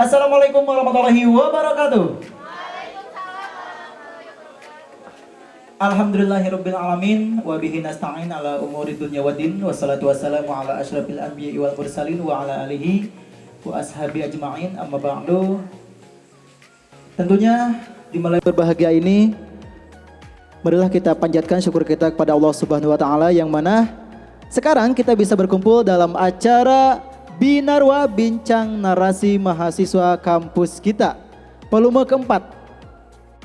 Assalamualaikum warahmatullahi wabarakatuh. Alhamdulillahirabbil alamin wa bihi nasta'in ala umuri dunya waddin wassalatu wassalamu ala asyrafil anbiya'i wal mursalin wa ala alihi wa ashabi ajma'in amma ba'du. Tentunya di malam berbahagia ini marilah kita panjatkan syukur kita kepada Allah Subhanahu wa taala yang mana sekarang kita bisa berkumpul dalam acara Binarwa Bincang Narasi Mahasiswa Kampus kita. Volume keempat.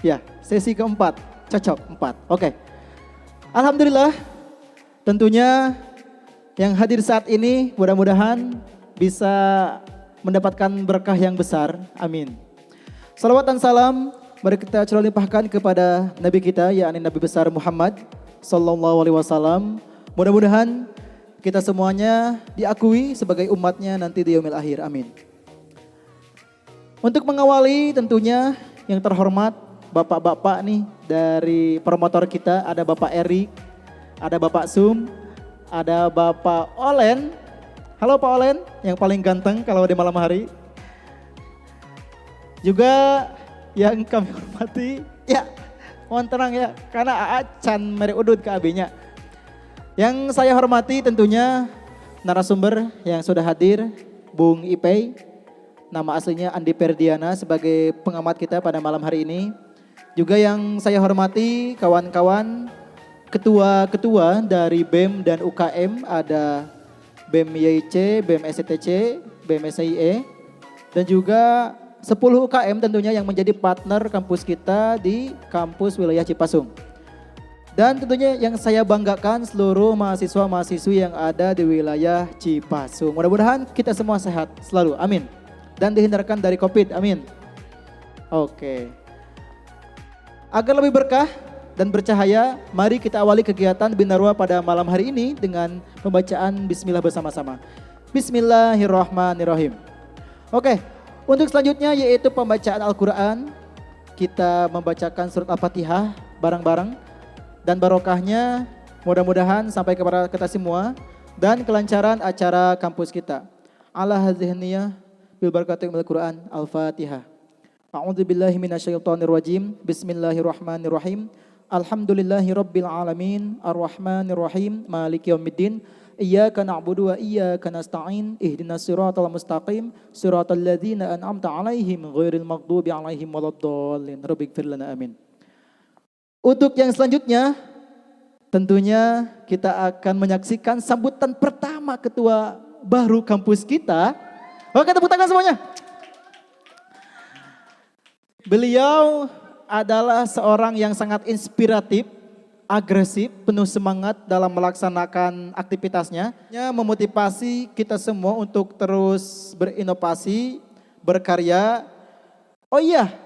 Ya, sesi keempat. Cocok 4. Oke. Alhamdulillah tentunya yang hadir saat ini mudah-mudahan bisa mendapatkan berkah yang besar. Amin. Salawat dan salam mari kita curah limpahkan kepada Nabi kita yakni Nabi besar Muhammad sallallahu alaihi wasallam. Mudah-mudahan kita semuanya diakui sebagai umatnya nanti di yaumil akhir. Amin. Untuk mengawali tentunya yang terhormat bapak-bapak nih dari promotor kita, ada Bapak Erik, ada Bapak Sum, ada Bapak Olen. Halo Pak Olen, yang paling ganteng kalau di malam hari. Juga yang kami hormati, ya mohon tenang ya, karena Aa can mere udut ke abinya. Yang saya hormati tentunya narasumber yang sudah hadir, Bung Ipei, nama aslinya Andi Perdiana sebagai pengamat kita pada malam hari ini. Juga yang saya hormati kawan-kawan ketua-ketua dari BEM dan UKM, ada BEM YIC, BEM STC, BEM SIE, dan juga 10 UKM tentunya yang menjadi partner kampus kita di kampus wilayah Cipasung. Dan tentunya yang saya banggakan seluruh mahasiswa-mahasiswi yang ada di wilayah Cipasung. Mudah-mudahan kita semua sehat selalu, amin. Dan dihindarkan dari COVID, amin. Oke. Agar lebih berkah dan bercahaya, mari kita awali kegiatan Binarwa pada malam hari ini dengan pembacaan Bismillah bersama-sama. Bismillahirrahmanirrahim. Oke, untuk selanjutnya yaitu pembacaan Al-Quran. Kita membacakan surat Al-Fatihah bareng-bareng. Dan barokahnya mudah-mudahan sampai kepada kita semua dan kelancaran acara kampus kita. Ala hadhihi niyah bil barakati Al-Quran Al-Fatihah. A'udzubillahi minasyaitonirrajim. Bismillahirrahmanirrahim. Alhamdulillahirabbil alamin arrahmanirrahim maliki yaumiddin. Iyyaka na'budu wa iyyaka nasta'in. Ihdinas siratal mustaqim siratal ladzina an'amta 'alaihim ghairil maghdubi 'alaihim waladdallin. Rabbighfir lana amin. Untuk yang selanjutnya tentunya kita akan menyaksikan sambutan pertama ketua baru kampus kita. Oke, tepuk tangan semuanya. Beliau adalah seorang yang sangat inspiratif, agresif, penuh semangat dalam melaksanakan aktivitasnya. Memotivasi kita semua untuk terus berinovasi, berkarya. Oh iya,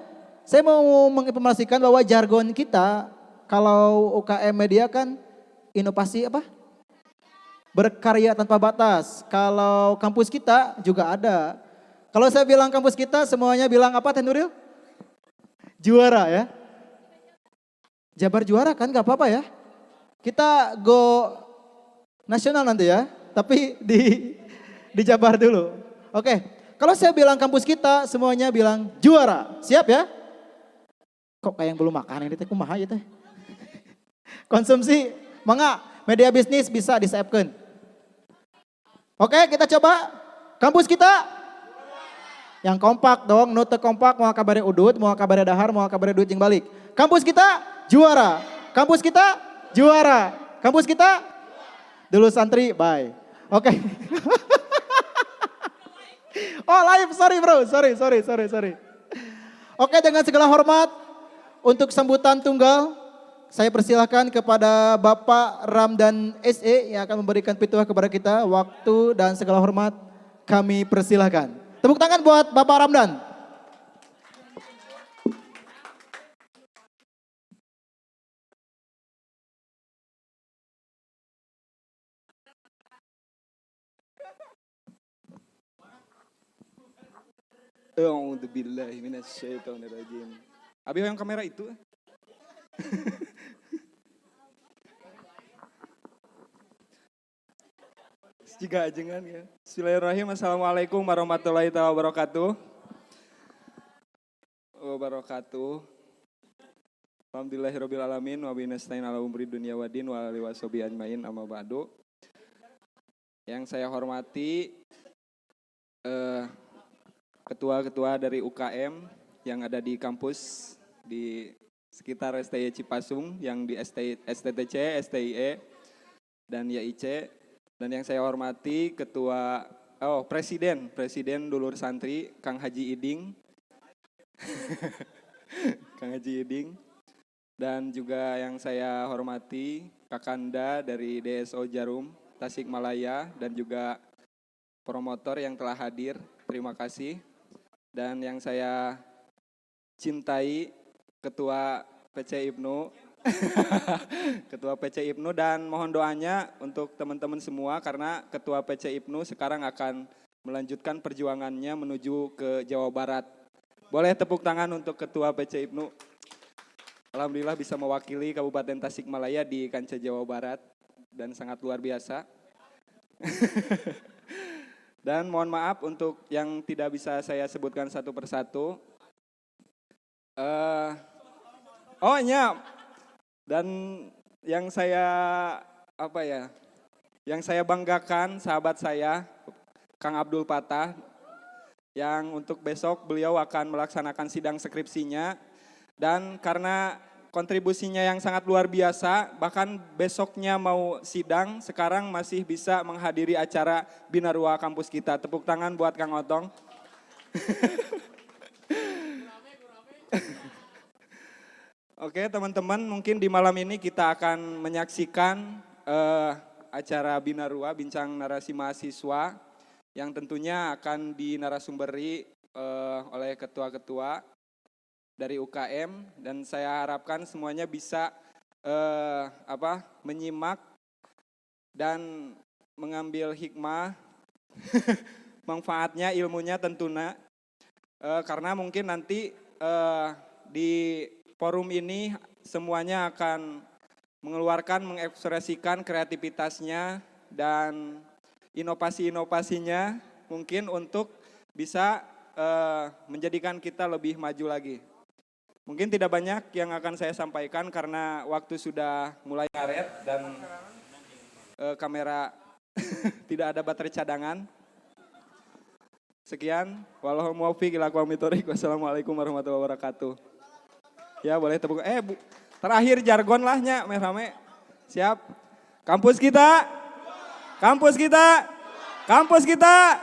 saya mau menginformasikan bahwa jargon kita kalau UKM Media kan inovasi apa? Berkarya tanpa batas. Kalau kampus kita juga ada. Kalau saya bilang kampus kita semuanya bilang apa Teh Nuril? Juara ya. Jabar juara kan gak apa-apa ya. Kita go nasional nanti ya. Tapi di Jabar dulu. Oke. Kalau saya bilang kampus kita semuanya bilang juara. Siap ya? Kok kayak yang belum makan ini teh kumaha ya teh. Konsumsi, mangga media bisnis bisa disiapkan. Oke, kita coba. Kampus kita yang kompak dong, nu teu kompak mau kabare udut, mau kabare dahar, mau kabare duit jeung balik. Kampus kita juara. Kampus kita juara. Kampus kita dulu santri, bye. Oke. Oh live, sorry bro, sorry. Oke, dengan segala hormat. Untuk sambutan tunggal, saya persilahkan kepada Bapak Ramdan SE yang akan memberikan pituah kepada kita. Waktu dan segala hormat kami persilahkan. Tepuk tangan buat Bapak Ramdan. A'udzubillahi minasyaitonirrajim. Abi yang kamera itu. Jika ajengan ya. Bismillahirrahmanirrahim. Assalamualaikum warahmatullahi wabarakatuh. wabarakatuh. Alhamdulillahirabbil alamin wa bihi nasta'in ala umri dunya waddin wa alihi washabihi ajmain amma ba'du. Yang saya hormati ketua-ketua dari UKM yang ada di kampus di sekitar STI Cipasung, yang di STTC, STIE dan YIC, dan yang saya hormati Presiden Dulur Santri Kang Haji Iding. Kang Haji Iding. Dan juga yang saya hormati Kakanda dari DSO Jarum Tasikmalaya dan juga promotor yang telah hadir, terima kasih. Dan yang saya cintai Ketua PC Ibnu, Ketua PC Ibnu, dan mohon doanya untuk teman-teman semua karena Ketua PC Ibnu sekarang akan melanjutkan perjuangannya menuju ke Jawa Barat. Boleh tepuk tangan untuk Ketua PC Ibnu. Alhamdulillah bisa mewakili Kabupaten Tasikmalaya di kancah Jawa Barat dan sangat luar biasa. Dan mohon maaf untuk yang tidak bisa saya sebutkan satu persatu. Dan yang saya banggakan sahabat saya Kang Abdul Patah, yang untuk besok beliau akan melaksanakan sidang skripsinya. Dan karena kontribusinya yang sangat luar biasa, bahkan besoknya mau sidang, sekarang masih bisa menghadiri acara Binarua kampus kita. Tepuk tangan buat Kang Otong. Oke teman-teman, mungkin di malam ini kita akan menyaksikan acara Binarua, Bincang Narasi Mahasiswa, yang tentunya akan dinarasumberi oleh ketua-ketua dari UKM, dan saya harapkan semuanya bisa menyimak dan mengambil hikmah manfaatnya, ilmunya tentunya, karena mungkin nanti di forum ini semuanya akan mengeluarkan, mengekspresikan kreativitasnya dan inovasi-inovasinya mungkin untuk bisa menjadikan kita lebih maju lagi. Mungkin tidak banyak yang akan saya sampaikan karena waktu sudah mulai ngaret dan kamera tidak ada baterai cadangan. Sekian, wallahu muwaffiq ila aqwamit thoriq. Wassalamualaikum warahmatullahi wabarakatuh. Ya, boleh tepuk. Terakhir jargon lahnya, rame. Siap. Kampus kita. Kampus kita. Kampus kita.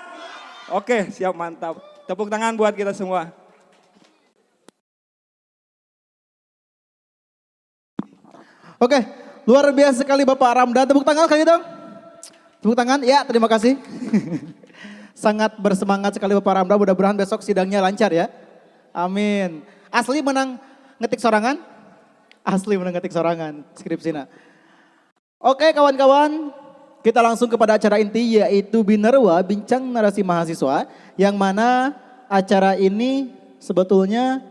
Oke, siap, mantap. Tepuk tangan buat kita semua. Oke, luar biasa sekali Bapak Ramdan. Tepuk tangan kali dong. Tepuk tangan, ya terima kasih. Sangat bersemangat sekali Bapak Ramdan, mudah-mudahan besok sidangnya lancar ya. Amin. Asli menang ngetik sorangan? Asli menang ngetik sorangan, skripsina. Oke kawan-kawan, kita langsung kepada acara inti yaitu Binarua, Bincang Narasi Mahasiswa. Yang mana acara ini sebetulnya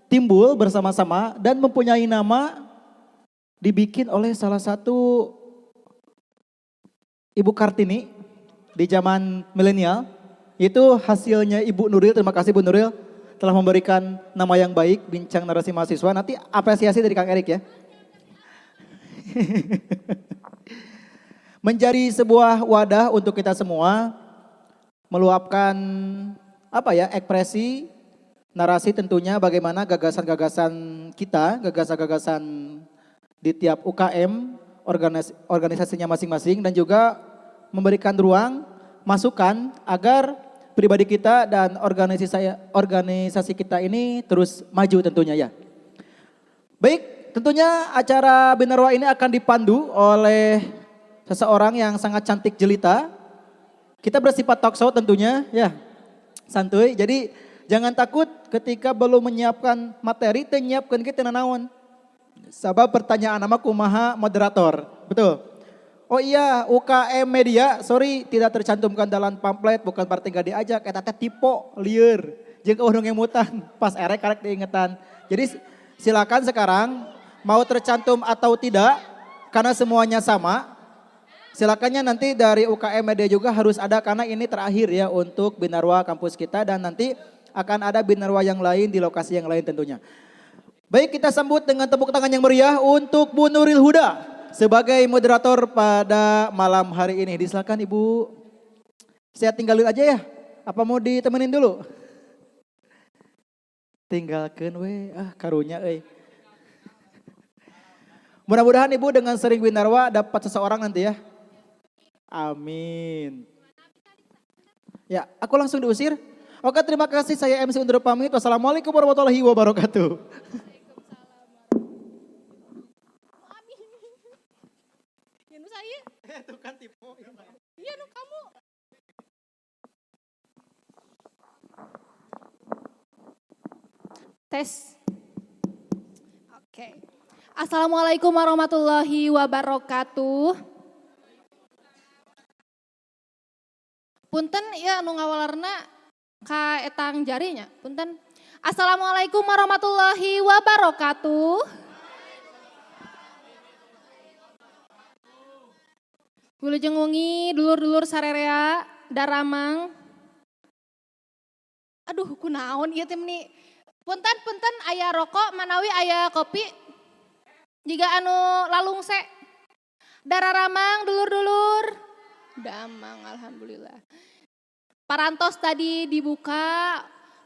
timbul bersama-sama dan mempunyai nama dibikin oleh salah satu Ibu Kartini di zaman milenial. Itu hasilnya Ibu Nuril, terima kasih Bu Nuril telah memberikan nama yang baik, Bincang Narasi Mahasiswa. Nanti apresiasi dari Kang Erik ya. Menjadi sebuah wadah untuk kita semua meluapkan ekspresi, narasi tentunya bagaimana gagasan-gagasan kita, gagasan-gagasan di tiap UKM, organisasinya masing-masing, dan juga memberikan ruang, masukan agar pribadi kita dan organisasi kita ini terus maju tentunya ya. Baik, tentunya acara Binarua ini akan dipandu oleh seseorang yang sangat cantik jelita. Kita bersifat talk show tentunya ya, santuy. Jadi jangan takut ketika belum menyiapkan materi, menyiapkan kita nanaon. Sabab pertanyaan nama kumaha moderator, betul. Oh iya, UKM Media, sorry tidak tercantumkan dalam pamflet, bukan partai gak diajak, eta teh tipe lieur, jeung eueuh ngemutan, pas erek karek diingetan. Jadi silakan sekarang mau tercantum atau tidak, karena semuanya sama. Silakannya nanti dari UKM Media juga harus ada karena ini terakhir ya untuk Binarua kampus kita, dan nanti akan ada binarwa yang lain di lokasi yang lain tentunya. Baik, kita sambut dengan tepuk tangan yang meriah untuk Bu Nuril Huda sebagai moderator pada malam hari ini. Disilakan Ibu. Saya tinggalin aja ya. Apa mau ditemenin dulu? Tinggalkan we, karunya Mudah-mudahan Ibu dengan sering binarwa dapat seseorang nanti ya. Amin. Ya, aku langsung diusir. Oke, terima kasih. Saya MC undur pamit. Wassalamualaikum warahmatullahi wabarakatuh. Ya nu saya. Itu kan tipe. Iya nu kamu. Tes. Oke. Assalamualaikum warahmatullahi wabarakatuh. Punten ya nu ngawalarna ka etang jarinya. Punten. Assalamualaikum warahmatullahi wabarakatuh. Wilujeng wengi dulur-dulur sarerea daramang. Aduh kunaon ieu teh meni. Punten aya rokok manawi aya kopi. Jiga anu lalungse. Dararamang dulur-dulur. Damang alhamdulillah. Parantos tadi dibuka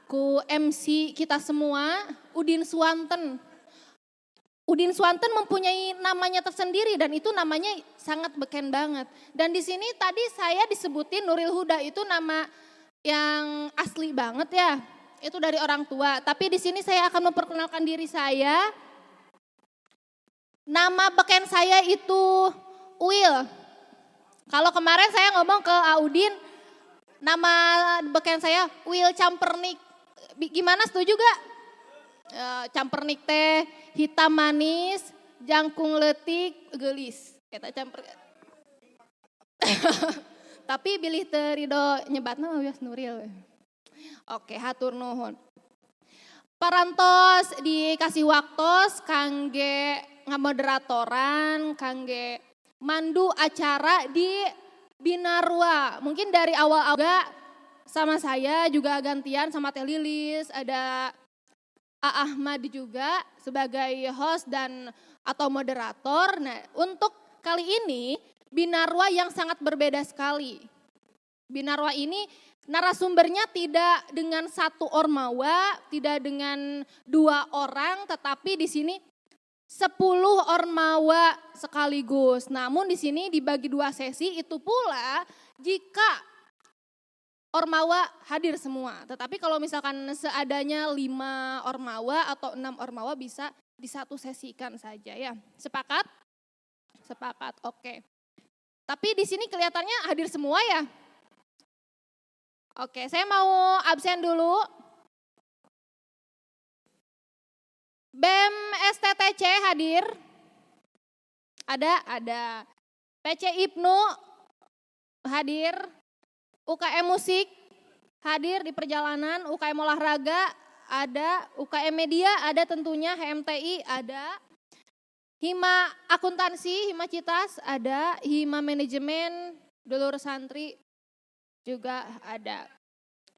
ku MC kita semua Udin Swanten. Udin Swanten mempunyai namanya tersendiri dan itu namanya sangat beken banget. Dan di sini tadi saya disebutin Nuril Huda itu nama yang asli banget ya. Itu dari orang tua. Tapi di sini saya akan memperkenalkan diri saya. Nama beken saya itu Uil. Kalau kemarin saya ngomong ke Audin, nama beken saya Uil Campernik. Gimana, setuju gak? Campernik teh hitam manis, jangkung letik, gelis. Kita camper. Tapi bilih terido nyebatna mah wios Nuril. Oke, hatur nuhun. Parantos dikasih waktos kangge ngamoderatoran, kangge mandu acara di Binarwa. Mungkin dari awal sama saya juga gantian sama Teh Lilis, ada A. Ahmad juga sebagai host dan atau moderator. Nah, untuk kali ini Binarwa yang sangat berbeda sekali. Binarwa ini narasumbernya tidak dengan satu ormawa, tidak dengan 2 orang, tetapi di sini 10 ormawa sekaligus. Namun di sini dibagi 2 sesi, itu pula jika ormawa hadir semua. Tetapi kalau misalkan seadanya 5 ormawa atau 6 ormawa bisa disatu sesikan saja ya. Sepakat? Sepakat, oke. Tapi di sini kelihatannya hadir semua ya. Oke, saya mau absen dulu. BEM STTC hadir? Ada. PC Ibnu hadir? UKM Musik hadir di perjalanan, UKM Olahraga ada, UKM Media ada tentunya, HMTI ada, Hima Akuntansi, Hima Citas ada, Hima Manajemen, Dulur Santri juga ada.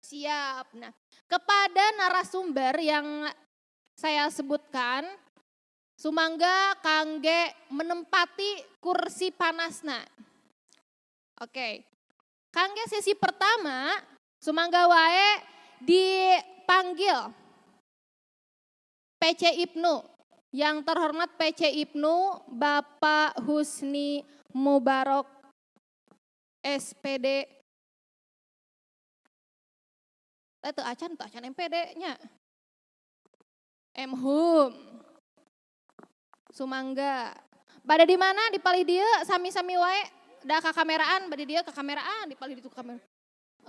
Siap. Nah, kepada narasumber yang saya sebutkan, sumangga kangge menempati kursi panasna. Oke. Kangge sesi pertama, sumangga wae dipanggil PC Ibnu. Yang terhormat PC Ibnu Bapak Husni Mubarok SPD. Itu acan MPD-nya. Hum. Sumangga. Bade di mana? Di palih dieu sami-sami wae. Da ka kameraan, bade dieu ka kameraan, di palih ditu kamera.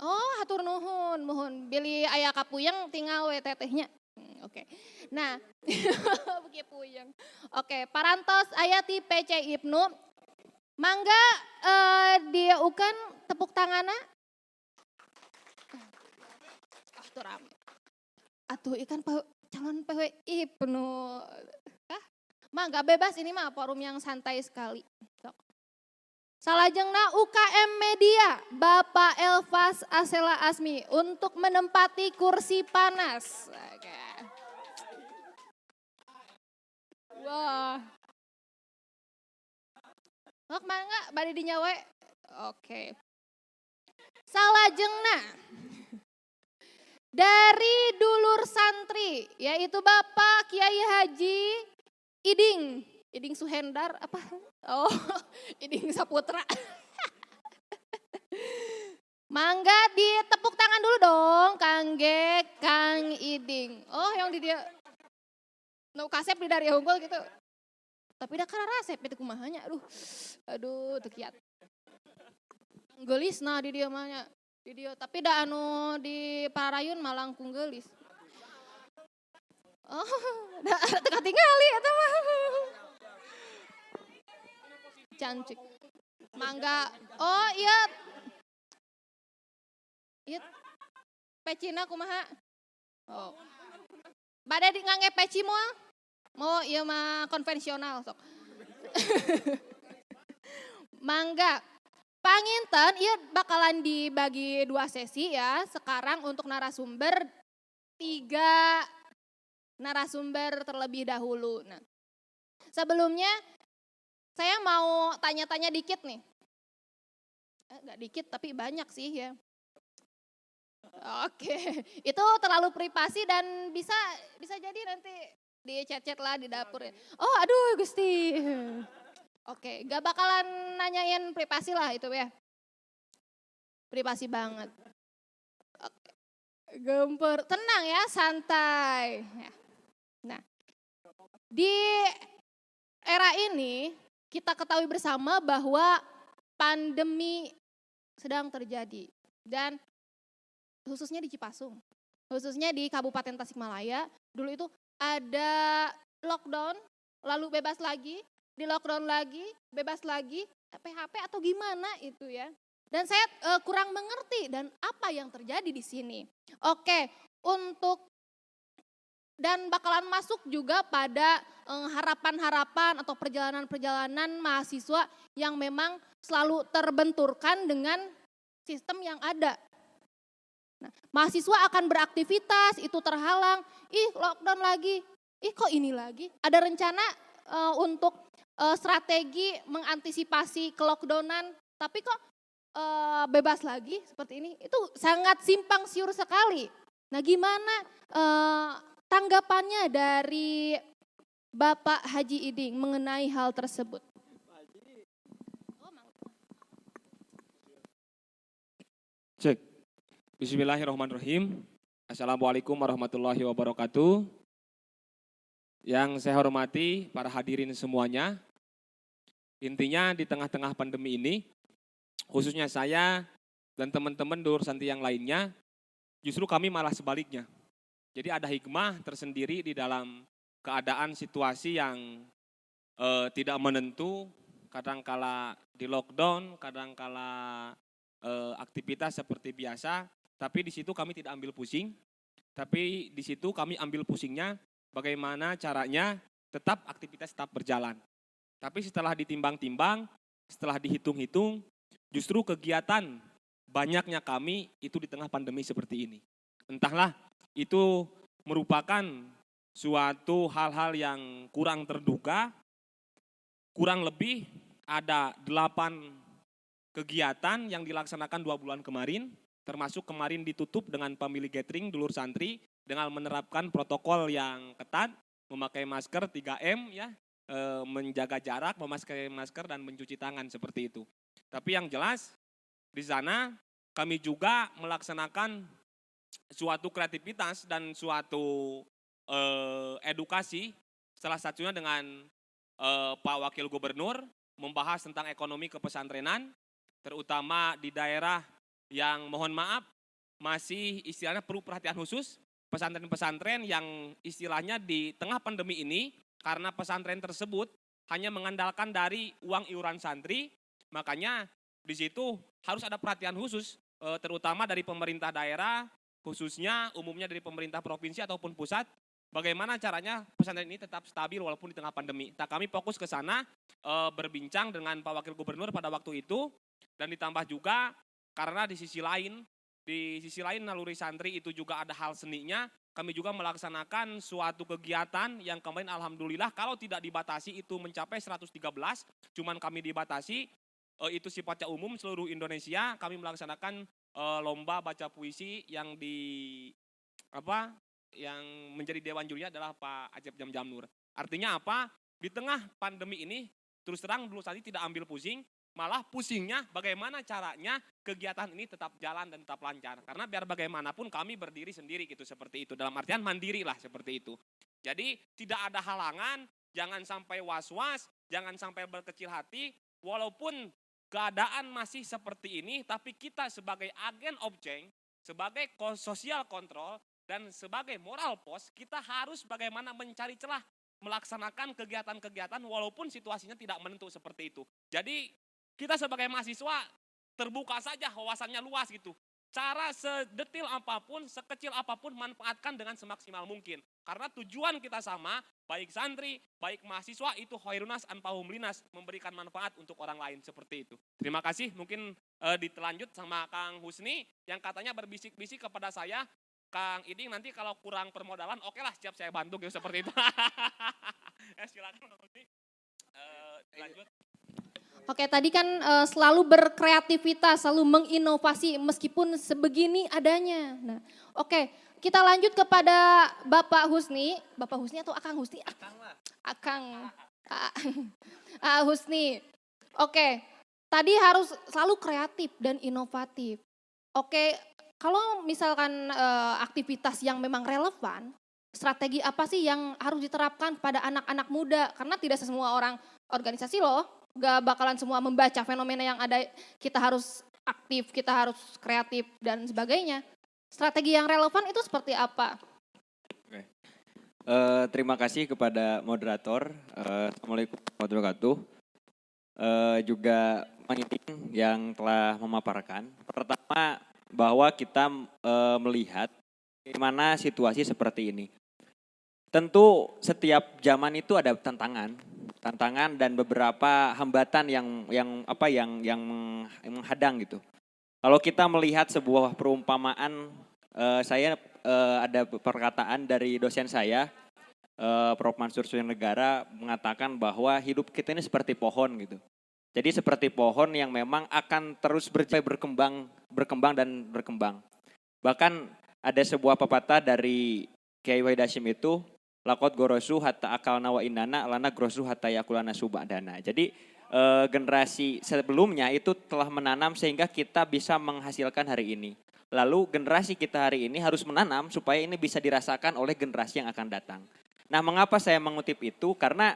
Oh, hatur nuhun, mohon. Bili aya kapuyeng tinggal we tetehnya. Oke. Nah, beki puyeng. Oke, parantos aya ti PC Ibnu. Mangga dieukeun tepuk tanganna. Tuh rame. Atuh ikan calon PW Ibnu. Mangga bebas, ini mah forum yang santai sekali. Salajengna UKM Media, Bapak Elvas Asela Asmi untuk menempati kursi panas. Oke. Wah. Oh, kemana enggak? Bade dinyawe? Oke. Salajengna dari dulur santri, yaitu Bapak Kiai Haji Iding Suhendar, apa? Oh, Iding Saputra. Mangga ditepuk tangan dulu dong, Kang Iding. Oh, yang di dia, no kasep di dari unggul gitu. Tapi dah karena resep itu kumahanya, aduh, tekiat. Gelis nah di dia mahnya, di dia. Tapi dah anu di Parayun malangkung gelis. Oh, dah teka tingali eta mah. Cantik. Mangga. Oh iya. Iya. Pecina kumaha? Oh. Bade di ngangge peci moal? Mau ieu mah konvensional sok. Mangga. Panginten ieu bakalan dibagi 2 sesi ya. Sekarang untuk narasumber 3 narasumber terlebih dahulu. Nah, sebelumnya saya mau tanya-tanya dikit nih. Enggak dikit tapi banyak sih ya. Oke, itu terlalu privasi dan bisa jadi nanti di chat-chat lah di dapur ya. Oh aduh Gusti. Oke, gak bakalan nanyain privasi lah itu ya. Privasi banget. Oke. Gemper, tenang ya, santai. Nah, di era ini kita ketahui bersama bahwa pandemi sedang terjadi dan khususnya di Cipasung, khususnya di Kabupaten Tasikmalaya, dulu itu ada lockdown, lalu bebas lagi, di lockdown lagi, bebas lagi, PHP atau gimana itu ya. Dan saya kurang mengerti dan apa yang terjadi di sini. Oke, untuk dan bakalan masuk juga pada harapan-harapan atau perjalanan-perjalanan mahasiswa yang memang selalu terbenturkan dengan sistem yang ada. Nah, mahasiswa akan beraktivitas, itu terhalang, lockdown lagi, kok ini lagi. Ada rencana untuk strategi mengantisipasi ke-lockdownan, tapi kok bebas lagi seperti ini. Itu sangat simpang siur sekali. Nah gimana tanggapannya dari Bapak Haji Iding mengenai hal tersebut? Cek. Bismillahirrahmanirrahim. Assalamualaikum warahmatullahi wabarakatuh. Yang saya hormati para hadirin semuanya. Intinya di tengah-tengah pandemi ini, khususnya saya dan teman-teman Dur Santi yang lainnya, justru kami malah sebaliknya. Jadi ada hikmah tersendiri di dalam keadaan situasi yang tidak menentu, kadangkala di lockdown, kadangkala aktivitas seperti biasa, tapi di situ kami tidak ambil pusing, tapi di situ kami ambil pusingnya bagaimana caranya tetap aktivitas tetap berjalan. Tapi setelah ditimbang-timbang, setelah dihitung-hitung, justru kegiatan banyaknya kami itu di tengah pandemi seperti ini. Entahlah, itu merupakan suatu hal-hal yang kurang terduga, kurang lebih ada 8 kegiatan yang dilaksanakan 2 bulan kemarin, termasuk kemarin ditutup dengan pemilik gathering dulur santri dengan menerapkan protokol yang ketat, memakai masker 3M ya, menjaga jarak, memakai masker dan mencuci tangan seperti itu. Tapi yang jelas di sana kami juga melaksanakan suatu kreativitas dan suatu edukasi, salah satunya dengan Pak Wakil Gubernur membahas tentang ekonomi kepesantrenan, terutama di daerah yang mohon maaf masih istilahnya perlu perhatian khusus, pesantren-pesantren yang istilahnya di tengah pandemi ini karena pesantren tersebut hanya mengandalkan dari uang iuran santri, makanya di situ harus ada perhatian khusus terutama dari pemerintah daerah, khususnya umumnya dari pemerintah provinsi ataupun pusat, bagaimana caranya pesantren ini tetap stabil walaupun di tengah pandemi. Nah, kami fokus ke sana berbincang dengan Pak Wakil Gubernur pada waktu itu, dan ditambah juga karena di sisi lain naluri santri itu juga ada hal seninya, kami juga melaksanakan suatu kegiatan yang kemarin alhamdulillah kalau tidak dibatasi itu mencapai 113, cuman kami dibatasi, itu sifatnya umum seluruh Indonesia, kami melaksanakan lomba baca puisi yang yang menjadi dewan jurinya adalah Pak Acep Jamjamnur. Artinya apa? Di tengah pandemi ini, terus terang dulu tadi tidak ambil pusing, malah pusingnya bagaimana caranya kegiatan ini tetap jalan dan tetap lancar. Karena biar bagaimanapun kami berdiri sendiri gitu, seperti itu. Dalam artian mandiri lah seperti itu. Jadi tidak ada halangan, jangan sampai was-was, jangan sampai berkecil hati, walaupun keadaan masih seperti ini, tapi kita sebagai agen of change, sebagai social control, dan sebagai moral post, kita harus bagaimana mencari celah melaksanakan kegiatan-kegiatan walaupun situasinya tidak menentu seperti itu. Jadi kita sebagai mahasiswa terbuka saja, wawasannya luas gitu. Cara sedetil apapun, sekecil apapun manfaatkan dengan semaksimal mungkin. Karena tujuan kita sama, baik santri, baik mahasiswa itu khairunas anfa'uhum linas, memberikan manfaat untuk orang lain seperti itu. Terima kasih, mungkin ditelanjut sama Kang Husni yang katanya berbisik-bisik kepada saya, Kang Iding nanti kalau kurang permodalan, oke lah siap saya bantu gitu seperti itu. Silakan Kang Husni. Lanjut. Oke, tadi kan selalu berkreativitas, selalu menginovasi meskipun sebegini adanya. Nah, oke, kita lanjut kepada Bapak Husni. Bapak Husni atau Akang Husni? Akang. Husni. Oke, tadi harus selalu kreatif dan inovatif. Oke, kalau misalkan aktivitas yang memang relevan, strategi apa sih yang harus diterapkan pada anak-anak muda? Karena tidak semua orang organisasi loh. Gak bakalan semua membaca fenomena yang ada, kita harus aktif, kita harus kreatif dan sebagainya. Strategi yang relevan itu seperti apa? Oke. Terima kasih kepada moderator. Assalamualaikum warahmatullahi wabarakatuh. Juga pengiting yang telah memaparkan. Pertama, bahwa kita melihat bagaimana situasi seperti ini. Tentu setiap zaman itu ada tantangan dan beberapa hambatan yang menghadang gitu. Kalau kita melihat sebuah perumpamaan, saya ada perkataan dari dosen saya, Prof. Mansur Suryonegara mengatakan bahwa hidup kita ini seperti pohon gitu. Jadi seperti pohon yang memang akan terus berkembang dan berkembang. Bahkan ada sebuah pepatah dari Kiai Wahid Hasyim itu, lakot gorosu hatta akalna wa indana lana grosu hatta yakulana subadana. Jadi generasi sebelumnya itu telah menanam sehingga kita bisa menghasilkan hari ini. Lalu generasi kita hari ini harus menanam supaya ini bisa dirasakan oleh generasi yang akan datang. Nah, mengapa saya mengutip itu? Karena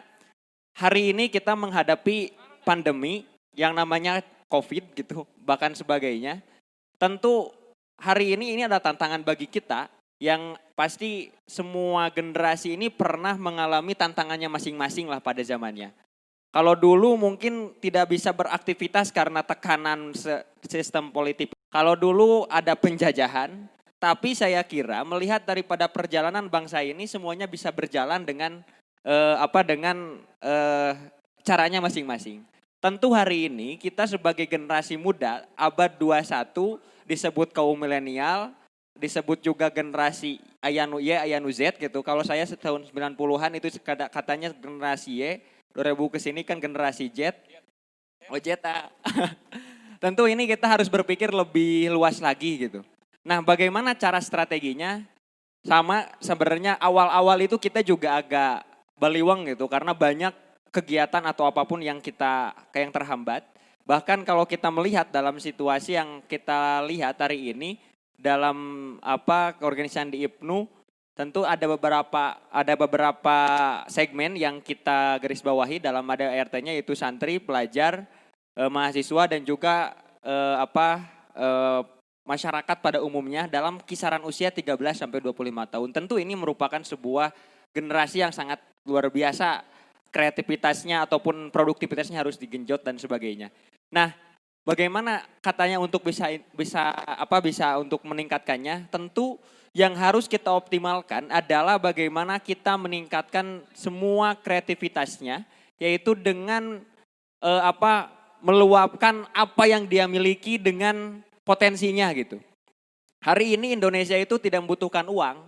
hari ini kita menghadapi pandemi yang namanya COVID gitu, bahkan sebagainya. Tentu hari ini ada tantangan bagi kita yang pasti semua generasi ini pernah mengalami tantangannya masing-masing lah pada zamannya. Kalau dulu mungkin tidak bisa beraktivitas karena tekanan sistem politik. Kalau dulu ada penjajahan, tapi saya kira melihat daripada perjalanan bangsa ini semuanya bisa berjalan dengan caranya masing-masing. Tentu hari ini kita sebagai generasi muda abad 21 disebut kaum milenial, disebut juga generasi Ayanu Y, Ayanu Z gitu. Kalau saya tahun 90-an itu katanya generasi Y, 2000 ke sini kan generasi Z. Oh Z. Tentu ini kita harus berpikir lebih luas lagi gitu. Nah, bagaimana cara strateginya? Sama sebenarnya awal-awal itu kita juga agak baliwang gitu karena banyak kegiatan atau apapun yang terhambat. Bahkan kalau kita melihat dalam situasi yang kita lihat hari ini dalam keorganisasian di IPNU, tentu ada beberapa segmen yang kita garis bawahi dalam ada ART-nya, yaitu santri, pelajar, mahasiswa dan juga masyarakat pada umumnya dalam kisaran usia 13 sampai 25 tahun. Tentu ini merupakan sebuah generasi yang sangat luar biasa, kreativitasnya ataupun produktivitasnya harus digenjot dan sebagainya. Nah, bagaimana katanya untuk bisa untuk meningkatkannya? Tentu yang harus kita optimalkan adalah bagaimana kita meningkatkan semua kreativitasnya, yaitu dengan meluapkan apa yang dia miliki dengan potensinya gitu. Hari ini Indonesia itu tidak membutuhkan uang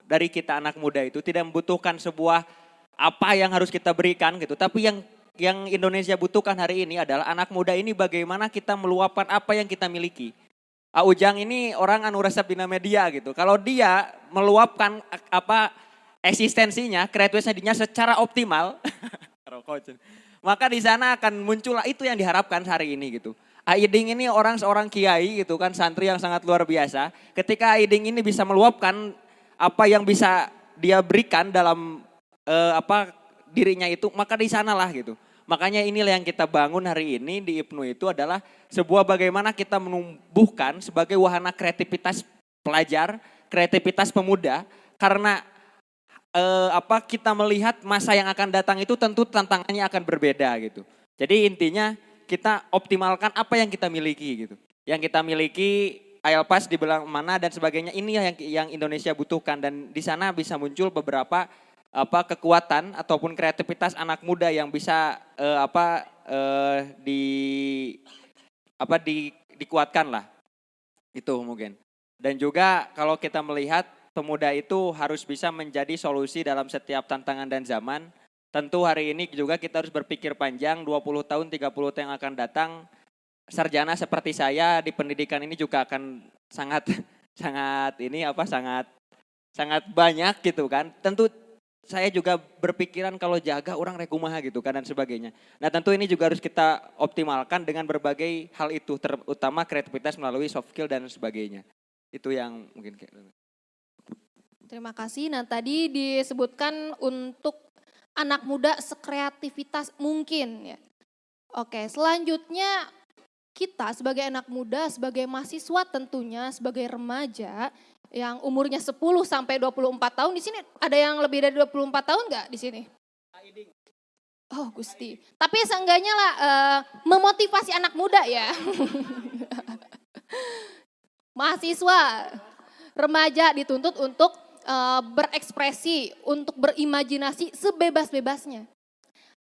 dari kita anak muda itu, tidak membutuhkan sebuah apa yang harus kita berikan gitu. Tapi yang Indonesia butuhkan hari ini adalah anak muda ini bagaimana kita meluapkan apa yang kita miliki. Ujang ini orang anu resep dina media gitu. Kalau dia meluapkan eksistensinya, kreativitasnya secara optimal, maka di sana akan muncullah itu yang diharapkan hari ini gitu. Aiding ini seorang kiai gitu kan, santri yang sangat luar biasa. Ketika Aiding ini bisa meluapkan apa yang bisa dia berikan dalam dirinya itu, maka di sanalah gitu. Makanya inilah yang kita bangun hari ini di IPNU itu adalah sebuah bagaimana kita menumbuhkan sebagai wahana kreativitas pelajar, kreativitas pemuda, karena kita melihat masa yang akan datang itu tentu tantangannya akan berbeda gitu. Jadi intinya kita optimalkan apa yang kita miliki gitu. Yang kita miliki IELTS dibilang mana dan sebagainya, ini yang Indonesia butuhkan, dan di sana bisa muncul beberapa kekuatan ataupun kreativitas anak muda yang bisa dikuatkan lah. Itu mungkin. Dan juga kalau kita melihat pemuda itu harus bisa menjadi solusi dalam setiap tantangan dan zaman. Tentu hari ini juga kita harus berpikir panjang, 20 tahun, 30 tahun yang akan datang, sarjana seperti saya di pendidikan ini juga akan sangat banyak gitu kan. Tentu saya juga berpikiran kalau jaga orang rekumaha gitu kan dan sebagainya. Nah tentu ini juga harus kita optimalkan dengan berbagai hal itu, terutama kreativitas melalui soft skill dan sebagainya. Itu yang mungkin. Terima kasih. Nah tadi disebutkan untuk anak muda sekreativitas mungkin ya. Oke, selanjutnya kita sebagai anak muda, sebagai mahasiswa tentunya, sebagai remaja yang umurnya 10 sampai 24 tahun, di sini ada yang lebih dari 24 tahun enggak di sini? Oh Gusti, tapi seenggaknya lah memotivasi anak muda ya. Mahasiswa, remaja dituntut untuk berekspresi, untuk berimajinasi sebebas-bebasnya.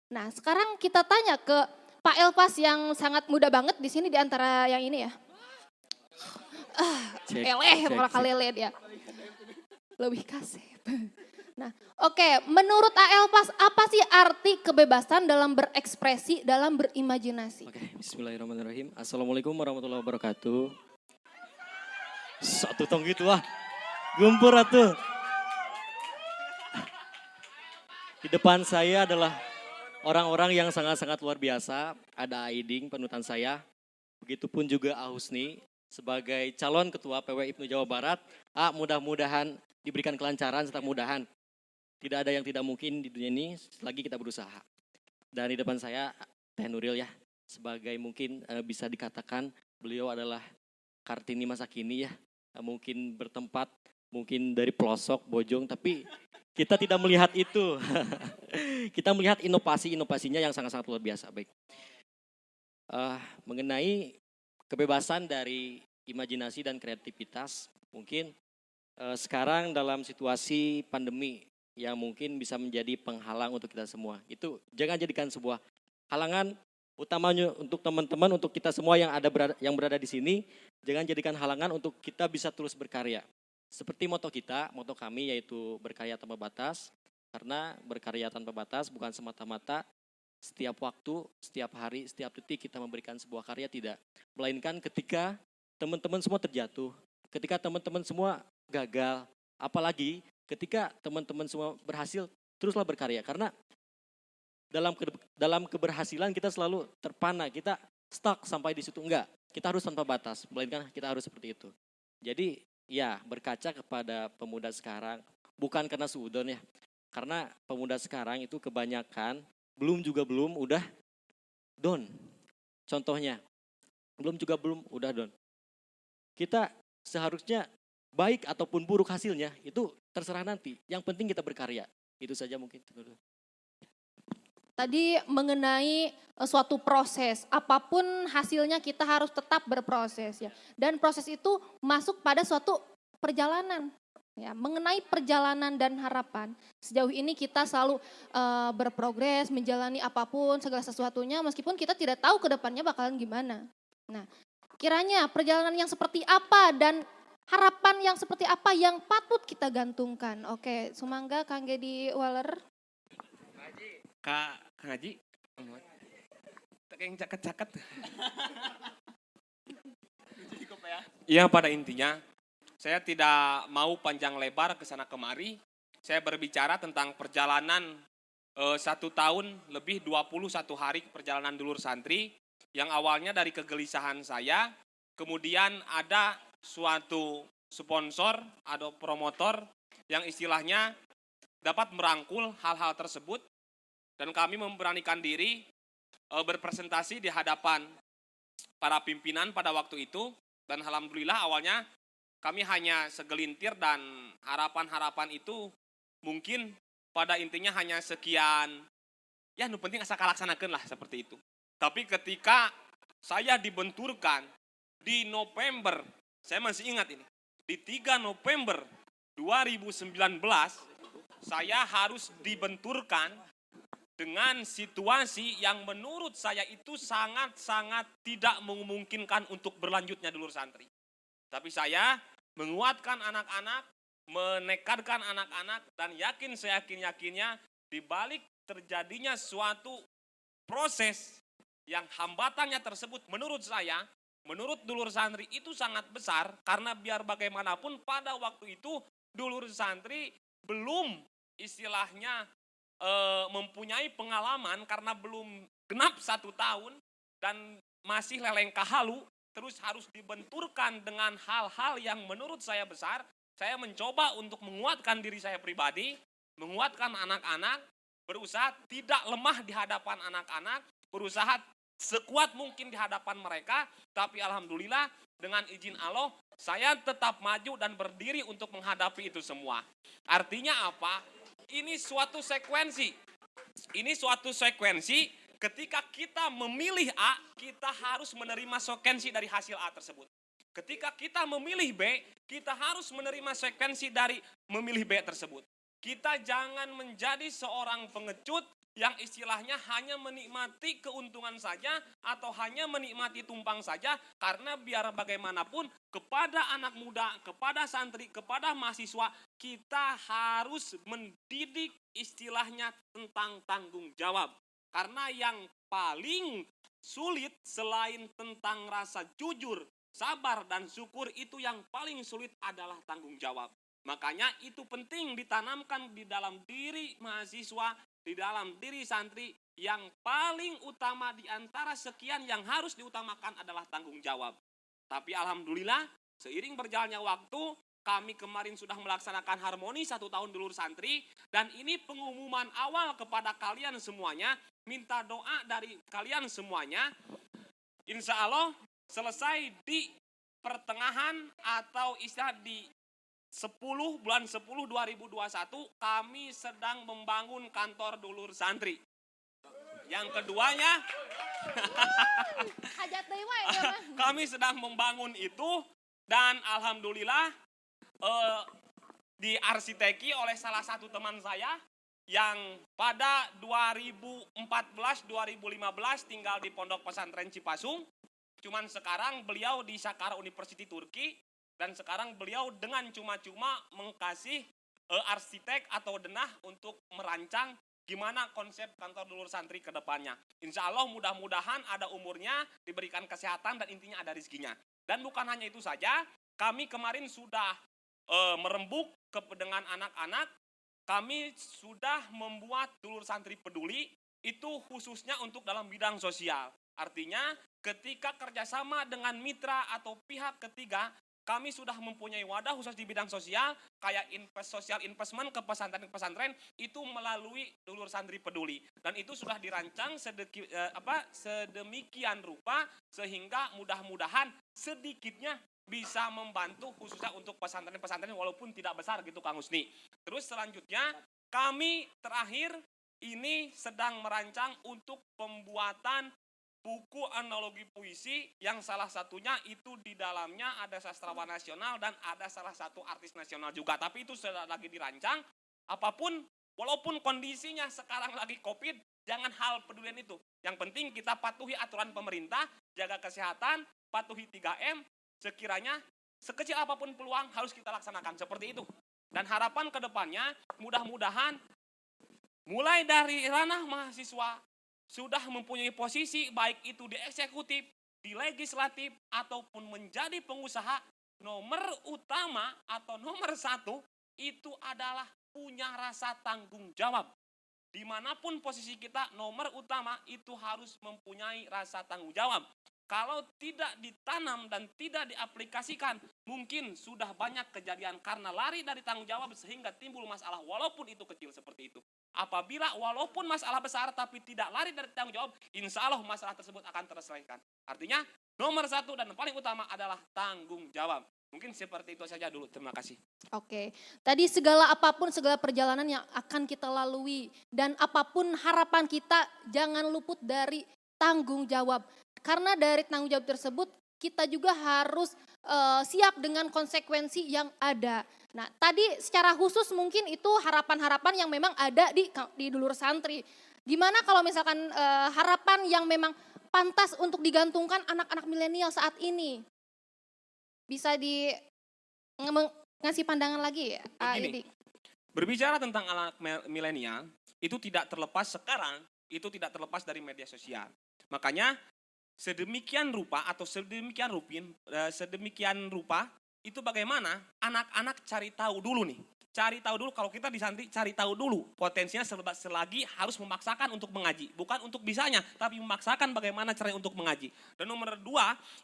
Nah sekarang kita tanya ke Pak Elvas yang sangat muda banget di sini di antara yang ini ya. Malah kalele dia. Lebih kasep. Nah, oke, menurut Elvas apa sih arti kebebasan dalam berekspresi, dalam berimajinasi? Oke, bismillahirrahmanirrahim. Assalamualaikum warahmatullahi wabarakatuh. Satu tong gitu lah. Gempur atuh. Di depan saya adalah orang-orang yang sangat-sangat luar biasa. Ada Aiding, panutan saya. Begitupun juga Ahusni sebagai calon ketua PW IPNU Jawa Barat. Mudah-mudahan diberikan kelancaran serta mudahan. Tidak ada yang tidak mungkin di dunia ini selagi kita berusaha. Dan di depan saya Teh Nuril ya. Sebagai mungkin bisa dikatakan beliau adalah Kartini masa kini ya. Mungkin bertempat, mungkin dari pelosok, bojong, tapi kita tidak melihat itu. Kita melihat inovasi-inovasinya yang sangat-sangat luar biasa. Baik. Mengenai kebebasan dari imajinasi dan kreativitas, mungkin sekarang dalam situasi pandemi yang mungkin bisa menjadi penghalang untuk kita semua. Itu jangan jadikan sebuah halangan, utamanya untuk teman-teman, untuk kita semua yang berada di sini, jangan jadikan halangan untuk kita bisa terus berkarya. Seperti moto kami yaitu berkarya tanpa batas, karena berkarya tanpa batas bukan semata-mata setiap waktu, setiap hari, setiap detik kita memberikan sebuah karya, tidak. Melainkan ketika teman-teman semua terjatuh, ketika teman-teman semua gagal, apalagi ketika teman-teman semua berhasil, teruslah berkarya. Karena dalam keberhasilan kita selalu terpana, kita stuck sampai di situ, enggak. Kita harus tanpa batas, melainkan kita harus seperti itu. Jadi ya berkaca kepada pemuda sekarang, bukan karena suudon ya. Karena pemuda sekarang itu kebanyakan belum udah down. Contohnya, belum udah down. Kita seharusnya baik ataupun buruk hasilnya itu terserah nanti. Yang penting kita berkarya. Itu saja mungkin. Tadi mengenai suatu proses, apapun hasilnya kita harus tetap berproses ya. Dan proses itu masuk pada suatu perjalanan. Ya, mengenai perjalanan dan harapan, sejauh ini kita selalu berprogres, menjalani apapun, segala sesuatunya, meskipun kita tidak tahu ke depannya bakalan gimana. Nah, kiranya perjalanan yang seperti apa dan harapan yang seperti apa yang patut kita gantungkan. Oke, sumangga Kangge di Waler. Kak Haji, tak yang caket-caket. Ya pada intinya, saya tidak mau panjang lebar ke sana kemari. Saya berbicara tentang perjalanan 1 tahun lebih 21 hari perjalanan dulur santri. Yang awalnya dari kegelisahan saya, kemudian ada suatu sponsor atau promotor yang istilahnya dapat merangkul hal-hal tersebut. Dan kami memberanikan diri berpresentasi di hadapan para pimpinan pada waktu itu. Dan alhamdulillah awalnya kami hanya segelintir dan harapan-harapan itu mungkin pada intinya hanya sekian, ya nu penting asa kalaksanakeun lah seperti itu. Tapi ketika saya dibenturkan di November, saya masih ingat ini, di 3 November 2019, saya harus dibenturkan dengan situasi yang menurut saya itu sangat-sangat tidak memungkinkan untuk berlanjutnya dulur santri. Tapi saya menguatkan anak-anak, menekadkan anak-anak, dan yakin seyakin-yakinnya di balik terjadinya suatu proses yang hambatannya tersebut menurut saya, menurut dulur santri itu sangat besar, karena biar bagaimanapun pada waktu itu dulur santri belum istilahnya mempunyai pengalaman karena belum genap 1 tahun dan masih lelengkah halu, terus harus dibenturkan dengan hal-hal yang menurut saya besar. Saya mencoba untuk menguatkan diri saya pribadi, menguatkan anak-anak, berusaha tidak lemah di hadapan anak-anak, berusaha sekuat mungkin di hadapan mereka, tapi alhamdulillah dengan izin Allah, saya tetap maju dan berdiri untuk menghadapi itu semua. Artinya apa? Ini suatu sekuensi. Ini suatu sekuensi. Ketika kita memilih A, kita harus menerima konsekuensi dari hasil A tersebut. Ketika kita memilih B, kita harus menerima konsekuensi dari memilih B tersebut. Kita jangan menjadi seorang pengecut yang istilahnya hanya menikmati keuntungan saja atau hanya menikmati tumpang saja, karena biar bagaimanapun kepada anak muda, kepada santri, kepada mahasiswa, kita harus mendidik istilahnya tentang tanggung jawab. Karena yang paling sulit selain tentang rasa jujur, sabar, dan syukur, itu yang paling sulit adalah tanggung jawab. Makanya itu penting ditanamkan di dalam diri mahasiswa, di dalam diri santri. Yang paling utama di antara sekian yang harus diutamakan adalah tanggung jawab. Tapi alhamdulillah seiring berjalannya waktu, kami kemarin sudah melaksanakan harmoni 1 tahun dulur santri. Dan ini pengumuman awal kepada kalian semuanya. Minta doa dari kalian semuanya. Insya Allah selesai di pertengahan atau istilah di 10 bulan 10 2021 kami sedang membangun kantor dulur santri. Yang keduanya Hajat deui wae ya, mah. kami sedang membangun itu dan alhamdulillah diarsiteki oleh salah satu teman saya yang pada 2014-2015 tinggal di Pondok Pesantren Cipasung. Cuman sekarang beliau di Saqqara University Turki. Dan sekarang beliau dengan cuma-cuma mengkasih arsitek atau denah untuk merancang gimana konsep kantor dulur santri ke depannya. Insya Allah mudah-mudahan ada umurnya, diberikan kesehatan, dan intinya ada rezekinya. Dan bukan hanya itu saja, kami kemarin sudah merembuk dengan anak-anak, kami sudah membuat dulur santri peduli, itu khususnya untuk dalam bidang sosial. Artinya ketika kerjasama dengan mitra atau pihak ketiga, kami sudah mempunyai wadah khusus di bidang sosial, kayak social investment ke pesantren-pesantren, itu melalui dulur santri peduli. Dan itu sudah dirancang sedemikian rupa, sehingga mudah-mudahan sedikitnya bisa membantu khususnya untuk pesantren-pesantren walaupun tidak besar gitu Kang Husni. Terus selanjutnya, kami terakhir ini sedang merancang untuk pembuatan buku analogi puisi yang salah satunya itu di dalamnya ada sastrawan nasional dan ada salah satu artis nasional juga. Tapi itu sudah lagi dirancang. Apapun, walaupun kondisinya sekarang lagi COVID, jangan hal pedulian itu. Yang penting kita patuhi aturan pemerintah, jaga kesehatan, patuhi 3M, sekiranya sekecil apapun peluang harus kita laksanakan. Seperti itu. Dan harapan ke depannya, mudah-mudahan mulai dari ranah mahasiswa sudah mempunyai posisi baik itu di eksekutif, di legislatif, ataupun menjadi pengusaha, nomor utama atau nomor satu itu adalah punya rasa tanggung jawab. Dimanapun posisi kita, nomor utama itu harus mempunyai rasa tanggung jawab. Kalau tidak ditanam dan tidak diaplikasikan, mungkin sudah banyak kejadian karena lari dari tanggung jawab sehingga timbul masalah walaupun itu kecil seperti itu. Apabila walaupun masalah besar tapi tidak lari dari tanggung jawab, insya Allah masalah tersebut akan terselesaikan. Artinya nomor satu dan paling utama adalah tanggung jawab. Mungkin seperti itu saja dulu, terima kasih. Oke, tadi segala apapun, segala perjalanan yang akan kita lalui dan apapun harapan kita jangan luput dari tanggung jawab. Karena dari tanggung jawab tersebut kita juga harus siap dengan konsekuensi yang ada. Nah, tadi secara khusus mungkin itu harapan-harapan yang memang ada di dulur santri. Gimana kalau misalkan harapan yang memang pantas untuk digantungkan anak-anak milenial saat ini? Bisa ngasih pandangan lagi ya, Begini, berbicara tentang anak milenial, itu tidak terlepas sekarang, itu tidak terlepas dari media sosial. Makanya sedemikian rupa itu bagaimana anak-anak cari tahu dulu nih. Cari tahu dulu, kalau kita di santri cari tahu dulu potensinya selagi harus memaksakan untuk mengaji. Bukan untuk bisanya, tapi memaksakan bagaimana caranya untuk mengaji. Dan nomor 2,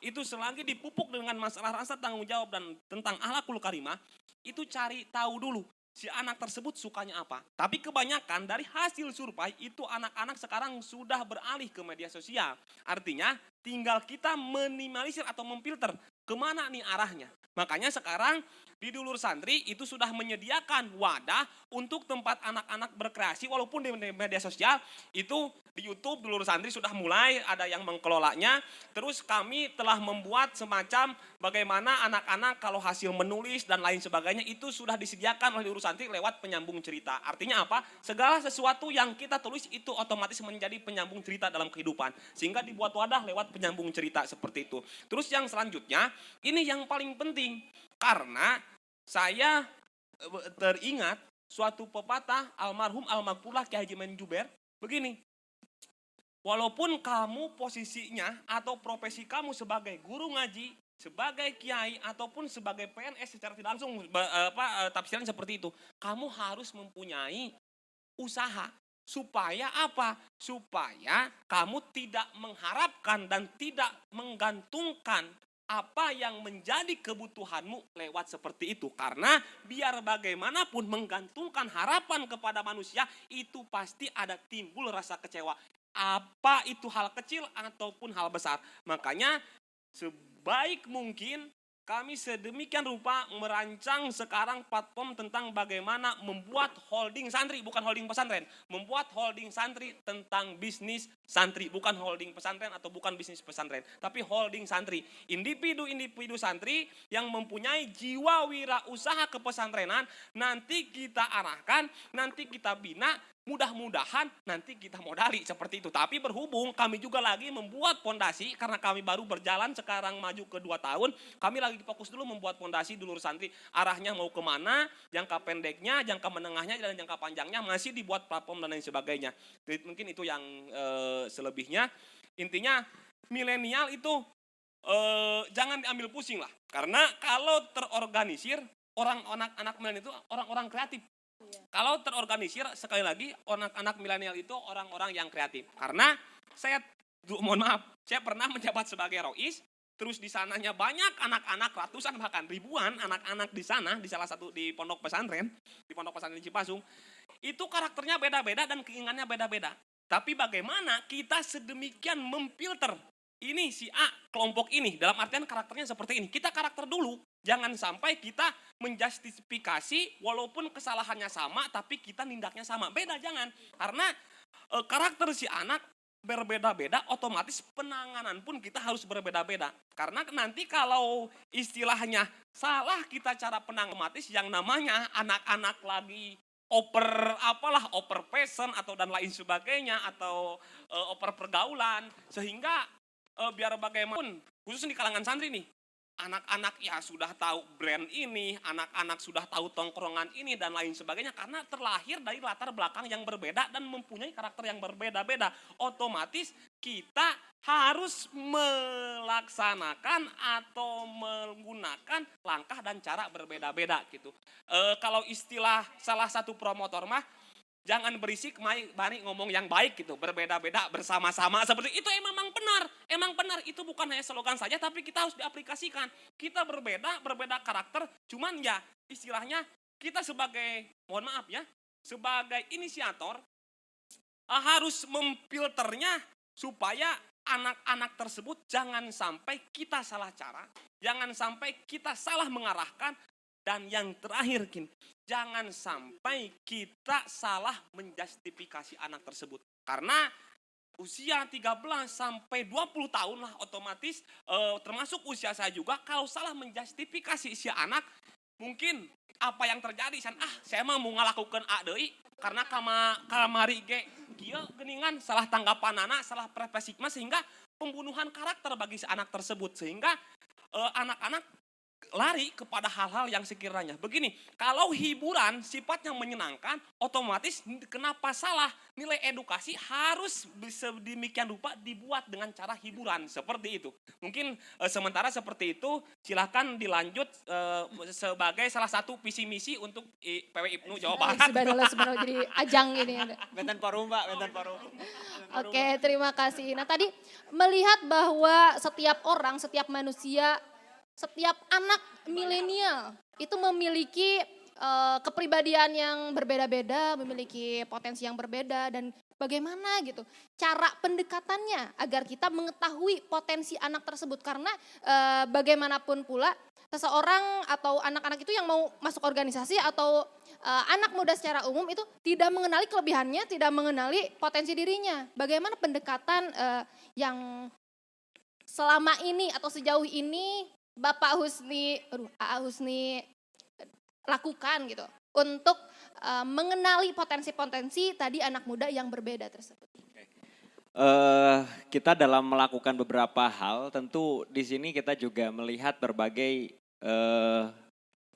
itu selagi dipupuk dengan masalah rasa tanggung jawab dan tentang akhlakul karimah, itu cari tahu dulu si anak tersebut sukanya apa. Tapi kebanyakan dari hasil survei itu anak-anak sekarang sudah beralih ke media sosial. Artinya tinggal kita minimalisir atau memfilter kemana nih arahnya. Makanya sekarang di dulur santri itu sudah menyediakan wadah untuk tempat anak-anak berkreasi, walaupun di media sosial itu di YouTube dulur santri sudah mulai ada yang mengelolanya. Terus kami telah membuat semacam bagaimana anak-anak kalau hasil menulis dan lain sebagainya itu sudah disediakan oleh dulur santri lewat penyambung cerita. Artinya apa? Segala sesuatu yang kita tulis itu otomatis menjadi penyambung cerita dalam kehidupan. Sehingga dibuat wadah lewat penyambung cerita seperti itu. Terus yang selanjutnya, ini yang paling penting. Karena saya teringat suatu pepatah almarhum almarhumlah Kiai Haji Menjuber begini. Walaupun kamu posisinya atau profesi kamu sebagai guru ngaji, sebagai kiai ataupun sebagai PNS secara tidak langsung tafsiran seperti itu, kamu harus mempunyai usaha. Supaya apa? Supaya kamu tidak mengharapkan dan tidak menggantungkan apa yang menjadi kebutuhanmu lewat seperti itu. Karena biar bagaimanapun menggantungkan harapan kepada manusia, itu pasti ada timbul rasa kecewa. Apa itu hal kecil ataupun hal besar. Makanya sebaik mungkin kami sedemikian rupa merancang sekarang platform tentang bagaimana membuat holding santri, bukan holding pesantren. Membuat holding santri tentang bisnis santri, bukan holding pesantren atau bukan bisnis pesantren. Tapi holding santri, individu-individu santri yang mempunyai jiwa wirausaha kepesantrenan, nanti kita arahkan, nanti kita bina, mudah-mudahan nanti kita modali seperti itu. Tapi berhubung kami juga lagi membuat fondasi, karena kami baru berjalan sekarang maju ke 2 tahun, kami lagi fokus dulu membuat fondasi dulur santri. Arahnya mau kemana, jangka pendeknya, jangka menengahnya, dan jangka panjangnya masih dibuat platform dan lain sebagainya. Mungkin itu yang selebihnya. Intinya milenial itu jangan diambil pusing lah. Karena kalau terorganisir, anak milenial itu orang-orang kreatif. Kalau terorganisir, sekali lagi anak-anak milenial itu orang-orang yang kreatif. Karena saya pernah menjabat sebagai rois, terus di sananya banyak anak-anak, ratusan bahkan ribuan anak-anak di sana, di salah satu di pondok pesantren Cipasung, itu karakternya beda-beda dan keinginannya beda-beda. Tapi bagaimana kita sedemikian memfilter, ini si A kelompok ini, dalam artian karakternya seperti ini. Kita karakter dulu. Jangan sampai kita menjustifikasi walaupun kesalahannya sama tapi kita nindaknya sama. Beda, jangan. Karena karakter si anak berbeda-beda, otomatis penanganan pun kita harus berbeda-beda. Karena nanti kalau istilahnya salah kita cara penanganan, otomatis yang namanya anak-anak lagi oper passion atau dan lain sebagainya, atau oper pergaulan, sehingga biar bagaimanapun, khusus di kalangan santri nih, anak-anak ya sudah tahu brand ini, anak-anak sudah tahu tongkrongan ini dan lain sebagainya, karena terlahir dari latar belakang yang berbeda dan mempunyai karakter yang berbeda-beda. Otomatis kita harus melaksanakan atau menggunakan langkah dan cara berbeda-beda gitu. Kalau istilah salah satu promotor mah, jangan berisik, mari ngomong yang baik gitu, berbeda-beda bersama-sama, seperti itu. Emang benar, itu bukan hanya slogan saja, tapi kita harus diaplikasikan. Kita berbeda karakter, cuman ya istilahnya kita sebagai, mohon maaf ya, sebagai inisiator harus memfilternya supaya anak-anak tersebut jangan sampai kita salah cara, jangan sampai kita salah mengarahkan, dan yang terakhir jangan sampai kita salah menjustifikasi anak tersebut. Karena usia 13 sampai 20 tahun lah otomatis, termasuk usia saya juga, kalau salah menjustifikasi si anak, mungkin apa yang terjadi, saya mah mau ngalakukan A deui karena kamari ge kieu geuningan, salah tanggapan anak, salah persepsi mah, sehingga pembunuhan karakter bagi si anak tersebut, sehingga anak-anak lari kepada hal-hal yang sekiranya begini. Kalau hiburan sifatnya menyenangkan, otomatis kenapa salah nilai edukasi harus sedemikian rupa dibuat dengan cara hiburan seperti itu. Mungkin sementara seperti itu, silahkan dilanjut sebagai salah satu visi misi untuk PW Ibnu Jawa Barat. Sebenarnya jadi ajang ini. Benten Forum, Pak, Benten Forum. Oke, terima kasih. Nah, tadi melihat bahwa setiap orang, setiap manusia, setiap anak milenial itu memiliki kepribadian yang berbeda-beda, memiliki potensi yang berbeda, dan bagaimana gitu cara pendekatannya agar kita mengetahui potensi anak tersebut. Karena bagaimanapun pula seseorang atau anak-anak itu yang mau masuk organisasi atau anak muda secara umum itu tidak mengenali kelebihannya, tidak mengenali potensi dirinya. Bagaimana pendekatan yang selama ini atau sejauh ini Bapak Husni, A. Husni lakukan gitu untuk mengenali potensi-potensi tadi anak muda yang berbeda tersebut? Kita dalam melakukan beberapa hal, tentu di sini kita juga melihat berbagai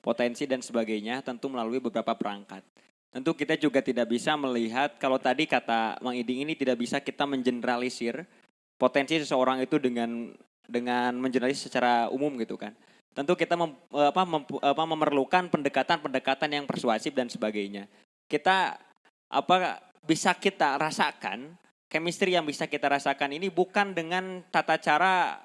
potensi dan sebagainya, tentu melalui beberapa perangkat. Tentu kita juga tidak bisa melihat, kalau tadi kata Mang Iding ini tidak bisa kita mengeneralisir potensi seseorang itu dengan mengenalisir secara umum gitu kan. Tentu kita memerlukan pendekatan-pendekatan yang persuasif dan sebagainya. Kita bisa kita rasakan, chemistry yang bisa kita rasakan ini bukan dengan tata cara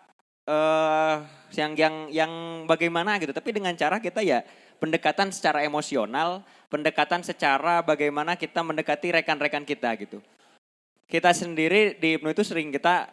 yang bagaimana gitu, tapi dengan cara kita ya pendekatan secara emosional, pendekatan secara bagaimana kita mendekati rekan-rekan kita gitu. Kita sendiri di Ibnu itu sering kita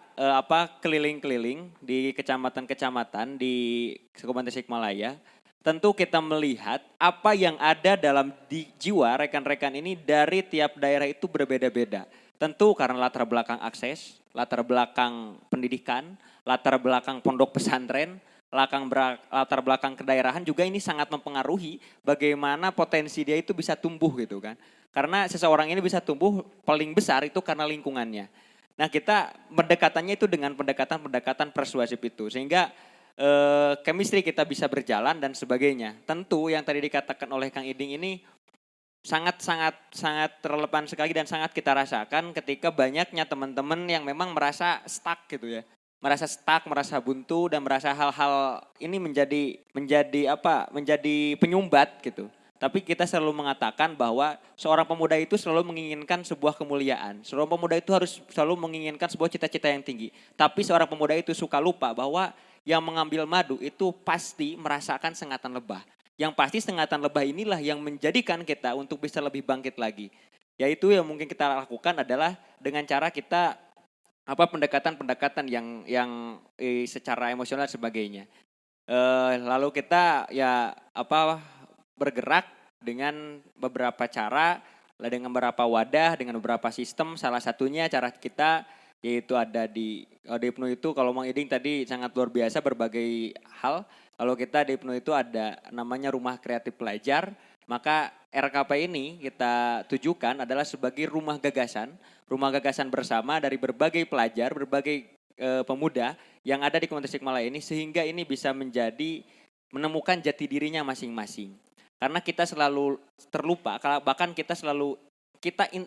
keliling-keliling di kecamatan-kecamatan di Kabupaten Tasikmalaya. Tentu kita melihat apa yang ada dalam jiwa rekan-rekan ini dari tiap daerah itu berbeda-beda. Tentu karena latar belakang akses, latar belakang pendidikan, latar belakang pondok pesantren, latar belakang kedaerahan juga ini sangat mempengaruhi bagaimana potensi dia itu bisa tumbuh gitu kan. Karena seseorang ini bisa tumbuh paling besar itu karena lingkungannya. Nah kita pendekatannya itu dengan pendekatan persuasif itu. Sehingga chemistry kita bisa berjalan dan sebagainya. Tentu yang tadi dikatakan oleh Kang Iding ini sangat relevan sekali dan sangat kita rasakan ketika banyaknya teman-teman yang memang merasa stuck gitu ya. Merasa stuck, merasa buntu dan merasa hal-hal ini menjadi penyumbat gitu. Tapi kita selalu mengatakan bahwa seorang pemuda itu selalu menginginkan sebuah kemuliaan. Seorang pemuda itu harus selalu menginginkan sebuah cita-cita yang tinggi. Tapi seorang pemuda itu suka lupa bahwa yang mengambil madu itu pasti merasakan sengatan lebah. Yang pasti sengatan lebah inilah yang menjadikan kita untuk bisa lebih bangkit lagi. Yaitu yang mungkin kita lakukan adalah dengan cara kita pendekatan-pendekatan yang secara emosional dan sebagainya. Lalu kita bergerak dengan beberapa cara, dengan beberapa wadah, dengan beberapa sistem. Salah satunya cara kita yaitu ada di IPNU itu kalau Mang Iding tadi sangat luar biasa berbagai hal. Kalau kita di IPNU itu ada namanya Rumah Kreatif Pelajar, maka RKP ini kita tujukan adalah sebagai rumah gagasan bersama dari berbagai pelajar, berbagai pemuda yang ada di Kementerian Tasikmalaya ini sehingga ini bisa menjadi menemukan jati dirinya masing-masing. Karena kita selalu terlupa, bahkan kita selalu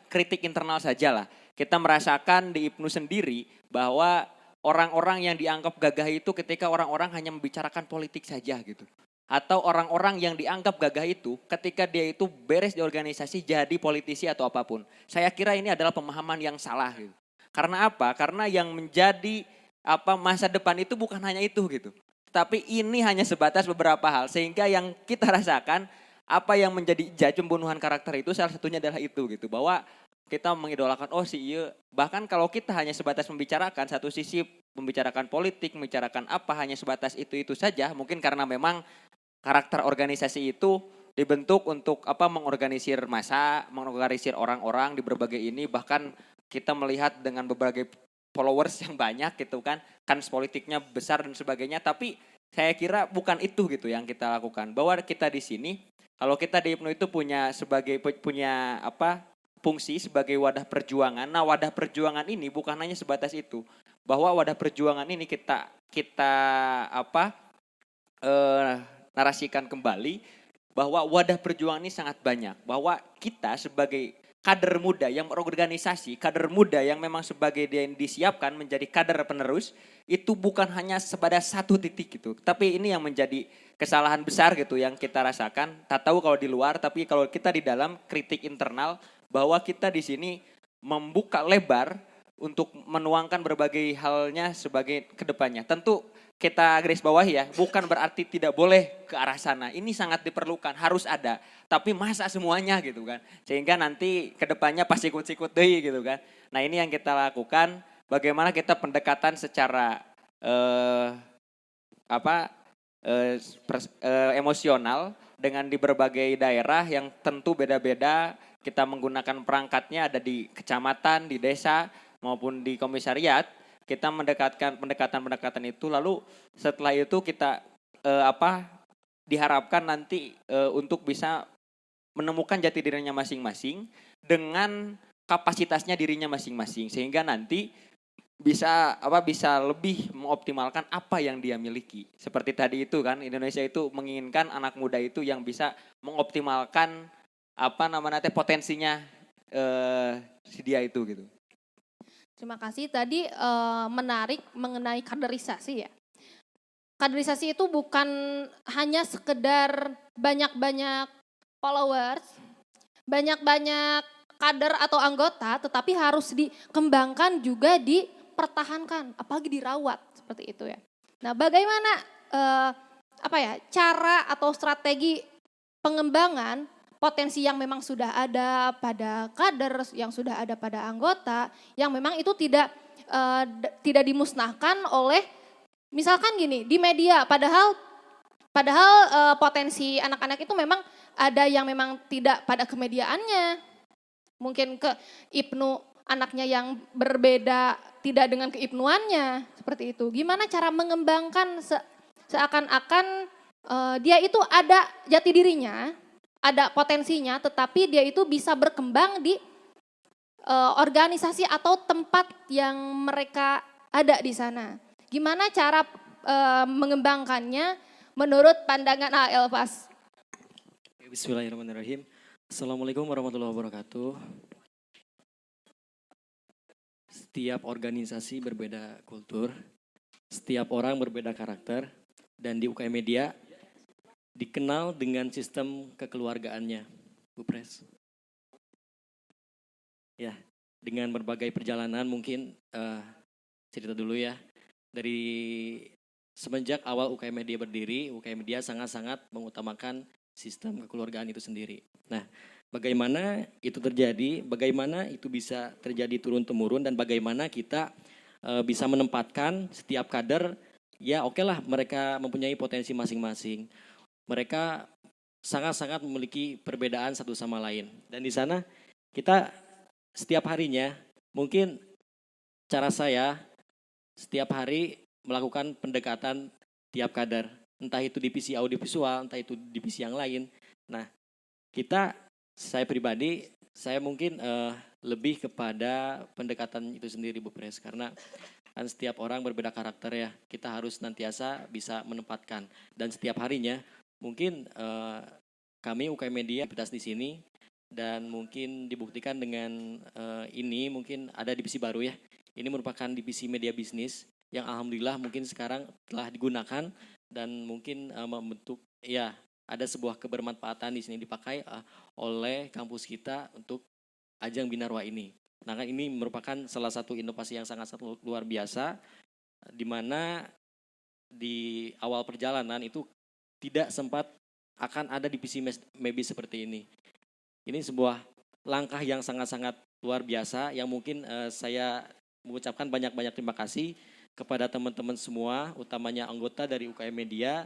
kritik internal saja lah. Kita merasakan di IPNU sendiri bahwa orang-orang yang dianggap gagah itu ketika orang-orang hanya membicarakan politik saja gitu. Atau orang-orang yang dianggap gagah itu ketika dia itu beres di organisasi jadi politisi atau apapun. Saya kira ini adalah pemahaman yang salah gitu. Karena apa? Karena yang menjadi masa depan itu bukan hanya itu gitu. Tapi ini hanya sebatas beberapa hal sehingga yang kita rasakan apa yang menjadi pembunuhan karakter itu salah satunya adalah itu gitu. Bahwa kita mengidolakan bahkan kalau kita hanya sebatas membicarakan satu sisi membicarakan politik, membicarakan hanya sebatas itu saja mungkin karena memang karakter organisasi itu dibentuk untuk mengorganisir massa, mengorganisir orang-orang di berbagai ini bahkan kita melihat dengan berbagai followers yang banyak gitu kan politiknya besar dan sebagainya tapi saya kira bukan itu gitu yang kita lakukan bahwa kita di sini kalau kita di IPNU itu punya fungsi sebagai wadah perjuangan. Nah, wadah perjuangan ini bukan hanya sebatas itu. Bahwa wadah perjuangan ini kita narasikan kembali bahwa wadah perjuangan ini sangat banyak. Bahwa kita sebagai kader muda yang berorganisasi, kader muda yang memang sebagai dia yang disiapkan menjadi kader penerus, itu bukan hanya sebatas satu titik gitu. Tapi ini yang menjadi kesalahan besar gitu yang kita rasakan. Tak tahu kalau di luar, tapi kalau kita di dalam kritik internal bahwa kita di sini membuka lebar untuk menuangkan berbagai halnya sebagai kedepannya. Tentu kita garis bawahi ya, bukan berarti tidak boleh ke arah sana. Ini sangat diperlukan, harus ada. Tapi masa semuanya gitu kan. Sehingga nanti kedepannya pasti ikut-ikut deh gitu kan. Nah ini yang kita lakukan, bagaimana kita pendekatan secara emosional dengan di berbagai daerah yang tentu beda-beda. Kita menggunakan perangkatnya ada di kecamatan, di desa maupun di komisariat. Kita mendekatkan pendekatan itu lalu setelah itu kita diharapkan nanti untuk bisa menemukan jati dirinya masing-masing dengan kapasitasnya dirinya masing-masing sehingga nanti bisa lebih mengoptimalkan apa yang dia miliki. Seperti tadi itu kan Indonesia itu menginginkan anak muda itu yang bisa mengoptimalkan potensinya si dia itu gitu. Terima kasih. Tadi menarik mengenai kaderisasi ya. Kaderisasi itu bukan hanya sekedar banyak-banyak followers, banyak-banyak kader atau anggota, tetapi harus dikembangkan juga dipertahankan, apalagi dirawat seperti itu ya. Nah, bagaimana cara atau strategi pengembangan potensi yang memang sudah ada pada kader, yang sudah ada pada anggota, yang memang itu tidak dimusnahkan oleh, misalkan gini, di media, padahal potensi anak-anak itu memang ada yang memang tidak pada kemediaannya, mungkin ke IPNU anaknya yang berbeda tidak dengan keipnuannya, seperti itu. Gimana cara mengembangkan seakan-akan dia itu ada jati dirinya, ada potensinya, tetapi dia itu bisa berkembang di organisasi atau tempat yang mereka ada di sana. Gimana cara mengembangkannya menurut pandangan Elvas? Bismillahirrahmanirrahim. Assalamualaikum warahmatullahi wabarakatuh. Setiap organisasi berbeda kultur, setiap orang berbeda karakter, dan di UKM Media dikenal dengan sistem kekeluargaannya, Bu Pres. Ya, dengan berbagai perjalanan mungkin cerita dulu ya. Dari semenjak awal UKM Media berdiri, UKM Media sangat-sangat mengutamakan sistem kekeluargaan itu sendiri. Nah, bagaimana itu terjadi, bagaimana itu bisa terjadi turun-temurun, dan bagaimana kita bisa menempatkan setiap kader, ya oke lah mereka mempunyai potensi masing-masing. Mereka sangat-sangat memiliki perbedaan satu sama lain. Dan di sana kita setiap harinya mungkin cara saya setiap hari melakukan pendekatan tiap kader. Entah itu divisi audiovisual, entah itu divisi yang lain. Nah, saya pribadi, saya mungkin lebih kepada pendekatan itu sendiri Bu Pres. Karena kan setiap orang berbeda karakter ya. Kita harus nantiasa bisa menempatkan. Dan setiap harinya mungkin kami UKM Media aktivitas di sini. Dan mungkin dibuktikan dengan ini mungkin ada divisi baru ya. Ini merupakan divisi media bisnis yang alhamdulillah mungkin sekarang telah digunakan dan mungkin membentuk ya ada sebuah kebermanfaatan di sini dipakai oleh kampus kita untuk ajang Binarwa ini. Nah kan ini merupakan salah satu inovasi yang sangat luar biasa di mana di awal perjalanan itu tidak sempat akan ada divisi Mebis seperti ini. Ini sebuah langkah yang sangat-sangat luar biasa yang mungkin saya mengucapkan banyak-banyak terima kasih kepada teman-teman semua, utamanya anggota dari UKM Media,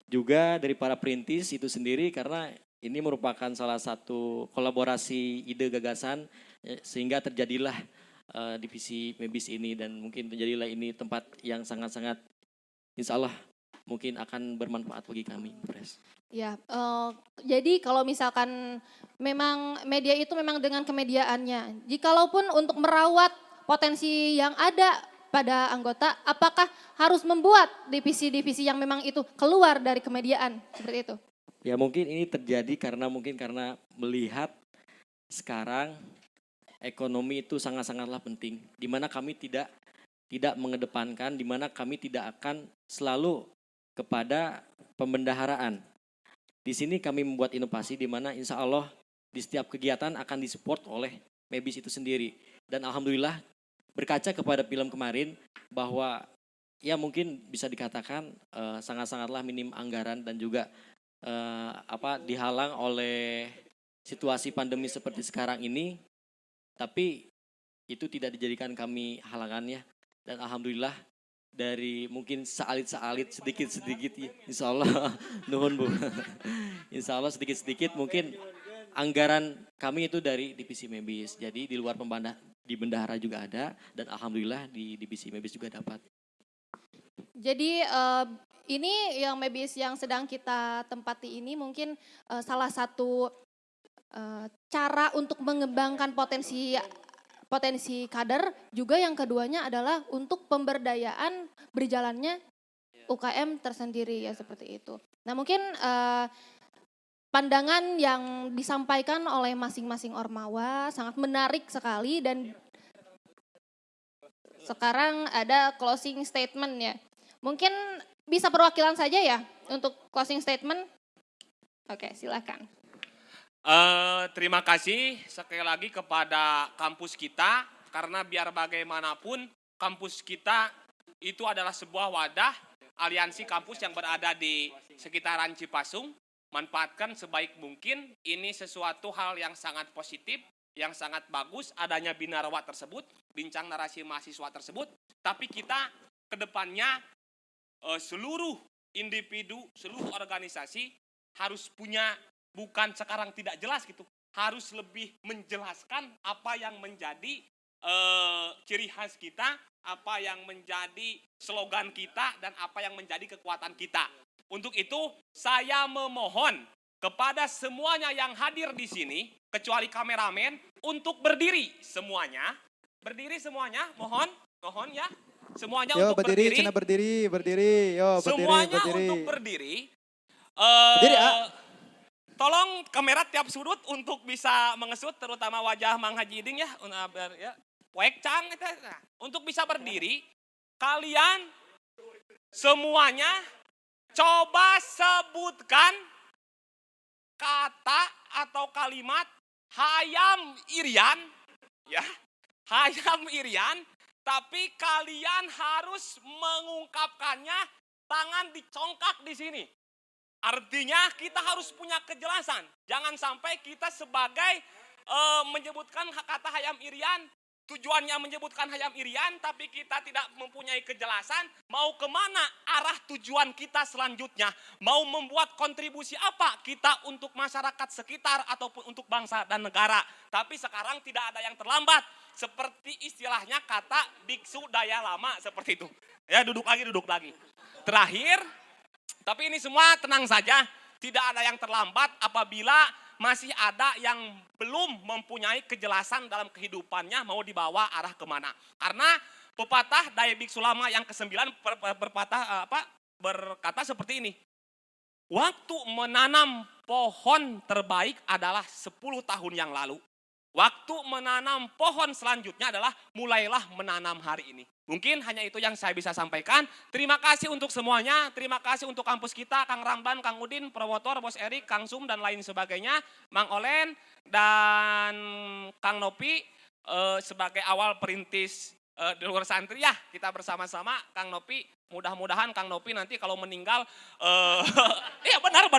juga dari para perintis itu sendiri karena ini merupakan salah satu kolaborasi ide gagasan sehingga terjadilah divisi Mebis ini dan mungkin terjadilah ini tempat yang sangat-sangat insya Allah mungkin akan bermanfaat bagi kami, Pres. Ya, jadi kalau misalkan memang media itu memang dengan kemediaannya, jikalaupun untuk merawat potensi yang ada pada anggota, apakah harus membuat divisi-divisi yang memang itu keluar dari kemediaan, seperti itu? Ya mungkin ini terjadi karena melihat sekarang ekonomi itu sangat-sangatlah penting, di mana kami tidak mengedepankan, di mana kami tidak akan selalu kepada pembendaharaan. Di sini kami membuat inovasi di mana insya Allah di setiap kegiatan akan disupport oleh Mebis itu sendiri. Dan alhamdulillah berkaca kepada film kemarin bahwa ya mungkin bisa dikatakan sangat-sangatlah minim anggaran dan juga dihalang oleh situasi pandemi seperti sekarang ini. Tapi itu tidak dijadikan kami halangannya. Dan alhamdulillah dari mungkin sealit-sealit sedikit-sedikit insya Allah nuhun Bu. Insya Allah sedikit-sedikit mungkin anggaran kami itu dari divisi Mebis. Jadi di luar di bendahara juga ada dan alhamdulillah di divisi Mebis juga dapat. Jadi ini yang Mebis yang sedang kita tempati ini mungkin salah satu cara untuk mengembangkan potensi kader, juga yang keduanya adalah untuk pemberdayaan berjalannya UKM tersendiri ya seperti itu. Nah mungkin pandangan yang disampaikan oleh masing-masing ormawa sangat menarik sekali dan sekarang ada closing statement ya. Mungkin bisa perwakilan saja ya untuk closing statement. Oke silakan. Terima kasih sekali lagi kepada kampus kita karena biar bagaimanapun kampus kita itu adalah sebuah wadah aliansi kampus yang berada di sekitaran Cipasung. Manfaatkan sebaik mungkin, ini sesuatu hal yang sangat positif, yang sangat bagus adanya Binarwa tersebut, bincang narasi mahasiswa tersebut. Tapi kita ke depannya seluruh individu, seluruh organisasi harus punya bukan sekarang tidak jelas gitu, harus lebih menjelaskan apa yang menjadi ciri khas kita, apa yang menjadi slogan kita, dan apa yang menjadi kekuatan kita. Untuk itu, saya memohon kepada semuanya yang hadir di sini, kecuali kameramen, untuk berdiri semuanya. Berdiri semuanya, mohon ya. Semuanya Yo, untuk berdiri. Cina berdiri. Yo, semuanya berdiri. untuk berdiri. Berdiri, Tolong kamera tiap sudut untuk bisa mengesut, terutama wajah Mang Haji Iding ya. Poek cang, nah, untuk bisa berdiri, kalian semuanya coba sebutkan kata atau kalimat Hayam Irian, ya, Hayam Irian, tapi kalian harus mengungkapkannya tangan dicongkak di sini. Artinya kita harus punya kejelasan. Jangan sampai kita sebagai menyebutkan kata Hayam Irian, tujuannya menyebutkan Hayam Irian, tapi kita tidak mempunyai kejelasan mau kemana arah tujuan kita selanjutnya. Mau membuat kontribusi apa kita untuk masyarakat sekitar ataupun untuk bangsa dan negara. Tapi sekarang tidak ada yang terlambat. seperti istilahnya kata biksu daya lama seperti itu. Ya duduk lagi. Terakhir, tapi ini semua tenang saja, tidak ada yang terlambat apabila masih ada yang belum mempunyai kejelasan dalam kehidupannya mau dibawa arah kemana. Karena pepatah daya biksu lama yang ke-9 berkata seperti ini. Waktu menanam pohon terbaik adalah 10 tahun yang lalu. Waktu menanam pohon selanjutnya adalah mulailah menanam hari ini. Mungkin hanya itu yang saya bisa sampaikan. Terima kasih untuk semuanya. Terima kasih untuk kampus kita, Kang Ramban, Kang Udin, Promotor, Bos Erik, Kang Sum, dan lain sebagainya. Mang Olen dan Kang Nopi sebagai awal perintis di luar santri ya. Kita bersama-sama, Kang Nopi. Mudah-mudahan Kang Nopi nanti kalau meninggal, iya benar.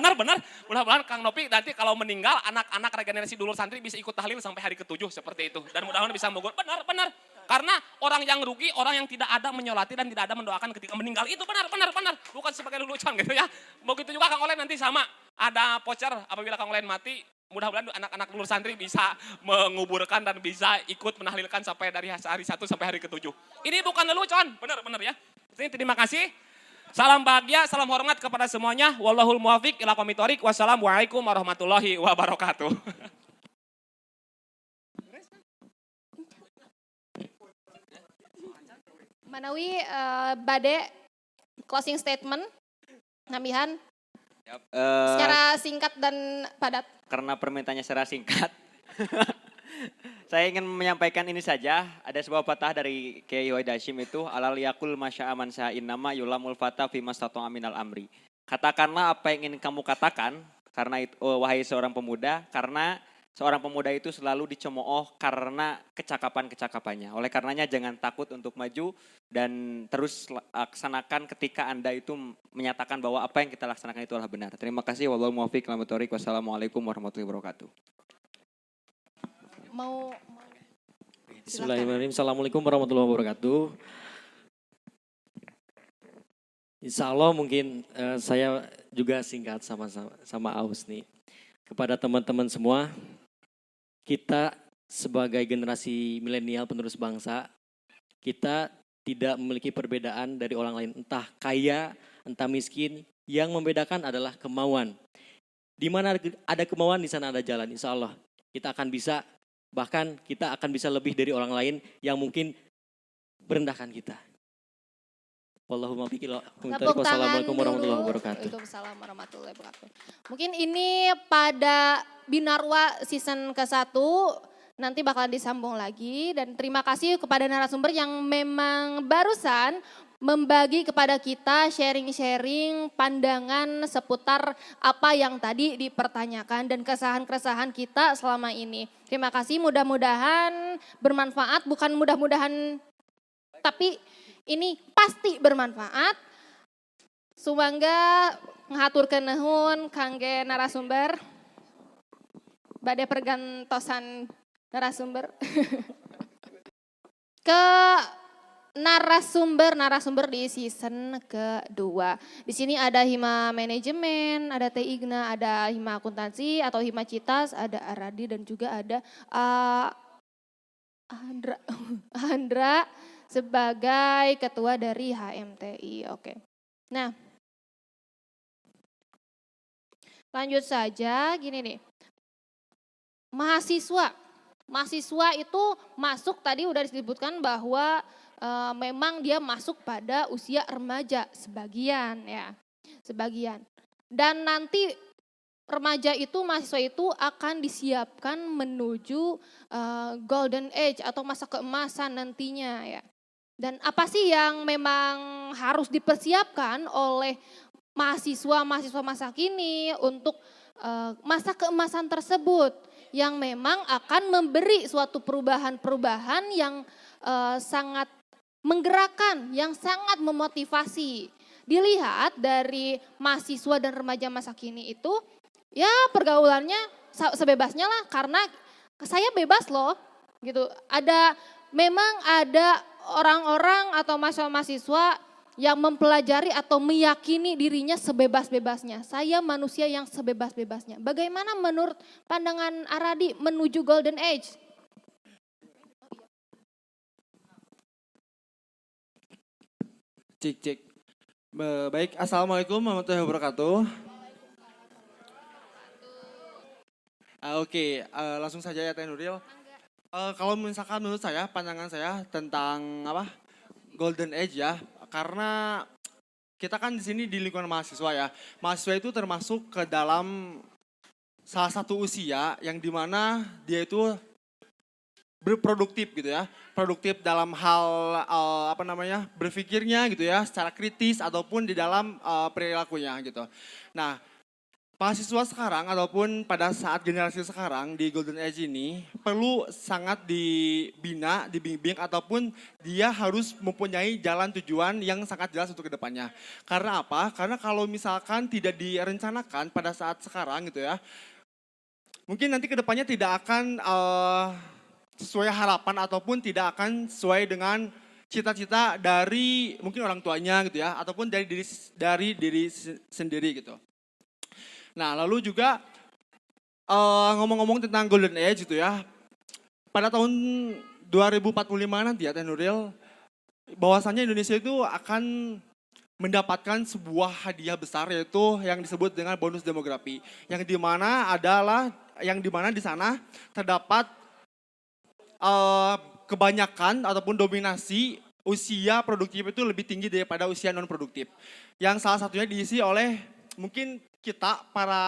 Mudah-mudahan Kang Nopi nanti kalau meninggal, anak-anak regenerasi dulur santri bisa ikut tahlil sampai hari ke-7 seperti itu. Dan mudah-mudahan bisa menggur. Benar. Karena orang yang rugi, orang yang tidak ada menyolati dan tidak ada mendoakan ketika meninggal. Itu benar. Bukan sebagai lelucon gitu ya. Begitu juga Kang Olen nanti sama. Ada voucher apabila Kang Olen mati. Mudah-mudahan anak-anak dulur santri bisa menguburkan dan bisa ikut menahlilkan sampai dari hari 1 sampai hari ke-7. Ini bukan lelucon, benar ya. Terima kasih. Salam bahagia, salam hormat kepada semuanya. Wallahul muwafiq ila aqwamit thoriq. Wassalamualaikum warahmatullahi wabarakatuh. Manawi Bade closing statement nambihan secara singkat dan padat. Karena permintaannya secara singkat, saya ingin menyampaikan ini saja. Ada sebuah patah dari Kiai Wahid Hasyim itu, alal yakul masya'aman sa'in nama yulamul fata fi mastatong aminal amri. Katakanlah apa yang ingin kamu katakan, karena itu, wahai seorang pemuda, karena seorang pemuda itu selalu dicemooh karena kecakapan-kecakapannya. Oleh karenanya jangan takut untuk maju dan terus laksanakan ketika Anda itu menyatakan bahwa apa yang kita laksanakan itu adalah benar. Terima kasih. Wallahul muwaffiq ila aqwamit thoriq. Wassalamualaikum warahmatullahi wabarakatuh. Bismillahirrahmanirrahim. Assalamualaikum warahmatullahi wabarakatuh. Insya Allah mungkin saya juga singkat sama Aus nih. Kepada teman-teman semua, kita sebagai generasi milenial penerus bangsa, kita tidak memiliki perbedaan dari orang lain. Entah kaya, entah miskin, yang membedakan adalah kemauan. Di mana ada kemauan, di sana ada jalan. Insya Allah kita akan bisa, bahkan kita akan bisa lebih dari orang lain yang mungkin merendahkan kita. Wassalamualaikum warahmatullahi wabarakatuh. Waalaikumsalam warahmatullahi wabarakatuh. Mungkin ini pada Binarwa season ke-1 nanti bakal disambung lagi. Dan terima kasih kepada narasumber yang memang barusan membagi kepada kita sharing-sharing pandangan seputar apa yang tadi dipertanyakan dan keresahan-keresahan kita selama ini. Terima kasih, mudah-mudahan bermanfaat, bukan mudah-mudahan tapi ini pasti bermanfaat. Sumangga ngahaturkeun nuhun kangge narasumber. Bade pergantosan narasumber. Ke narasumber di season kedua. Di sini ada Hima Manajemen, ada Teh Igna, ada Hima Akuntansi atau Hima Citas, ada Aradi dan juga ada Andra sebagai ketua dari HMTI. Oke. Nah, lanjut saja gini nih. Mahasiswa itu masuk tadi udah disebutkan bahwa memang dia masuk pada usia remaja sebagian ya. Sebagian. Dan nanti remaja itu, mahasiswa itu akan disiapkan menuju golden age atau masa keemasan nantinya ya. Dan apa sih yang memang harus dipersiapkan oleh mahasiswa masa kini untuk masa keemasan tersebut yang memang akan memberi suatu perubahan-perubahan yang sangat menggerakkan, yang sangat memotivasi. Dilihat dari mahasiswa dan remaja masa kini itu ya pergaulannya sebebasnya lah, karena saya bebas loh gitu. Memang ada orang-orang atau mahasiswa yang mempelajari atau meyakini dirinya sebebas-bebasnya. Saya manusia yang sebebas-bebasnya. Bagaimana menurut pandangan Aradi menuju golden age? Cek cek. Baik, assalamualaikum warahmatullahi wabarakatuh. Oke, langsung saja ya Teh Nuril. Kalau misalkan menurut saya, pandangan saya tentang apa Golden Age ya, karena kita kan di sini di lingkungan mahasiswa ya. Mahasiswa itu termasuk ke dalam salah satu usia yang dimana dia itu berproduktif gitu ya. Produktif dalam hal berpikirnya gitu ya, secara kritis ataupun di dalam perilakunya gitu. Nah, mahasiswa sekarang ataupun pada saat generasi sekarang di Golden Age ini perlu sangat dibina, dibimbing ataupun dia harus mempunyai jalan tujuan yang sangat jelas untuk kedepannya. Karena apa? Karena kalau misalkan tidak direncanakan pada saat sekarang gitu ya, mungkin nanti kedepannya tidak akan sesuai harapan ataupun tidak akan sesuai dengan cita-cita dari mungkin orang tuanya gitu ya, ataupun dari diri sendiri gitu. Nah, lalu juga ngomong-ngomong tentang Golden Age gitu ya. Pada tahun 2045 nanti ya Teh Nuril, bahwasannya Indonesia itu akan mendapatkan sebuah hadiah besar yaitu yang disebut dengan bonus demografi. Yang dimana di sana terdapat kebanyakan ataupun dominasi usia produktif itu lebih tinggi daripada usia non produktif. Yang salah satunya diisi oleh mungkin kita para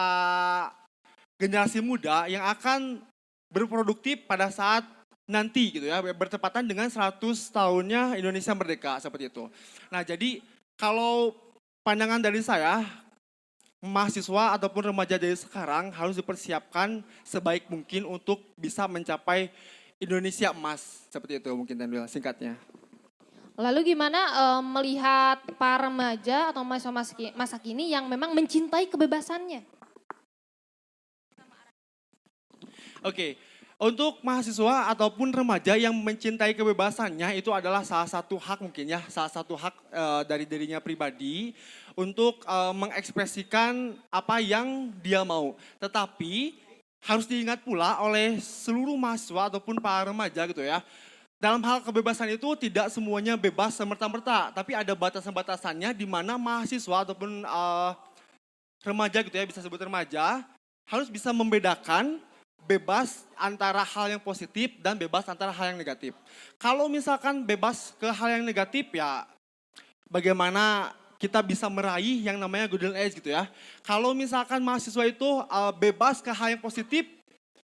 generasi muda yang akan berproduktif pada saat nanti gitu ya, bertepatan dengan 100 tahunnya Indonesia merdeka seperti itu. Nah, jadi kalau pandangan dari saya, mahasiswa ataupun remaja dari sekarang harus dipersiapkan sebaik mungkin untuk bisa mencapai Indonesia emas seperti itu mungkin Tanwil singkatnya. Lalu gimana melihat para remaja atau mahasiswa masa kini yang memang mencintai kebebasannya? Oke, untuk mahasiswa ataupun remaja yang mencintai kebebasannya itu adalah salah satu hak mungkin ya, salah satu hak dari dirinya pribadi untuk mengekspresikan apa yang dia mau. Tetapi harus diingat pula oleh seluruh mahasiswa ataupun para remaja gitu ya. Dalam hal kebebasan itu tidak semuanya bebas semerta-merta, tapi ada batasan-batasannya di mana mahasiswa ataupun remaja gitu ya, bisa sebut remaja, harus bisa membedakan bebas antara hal yang positif dan bebas antara hal yang negatif. Kalau misalkan bebas ke hal yang negatif ya bagaimana kita bisa meraih yang namanya Golden Age gitu ya. Kalau misalkan mahasiswa itu bebas ke hal yang positif,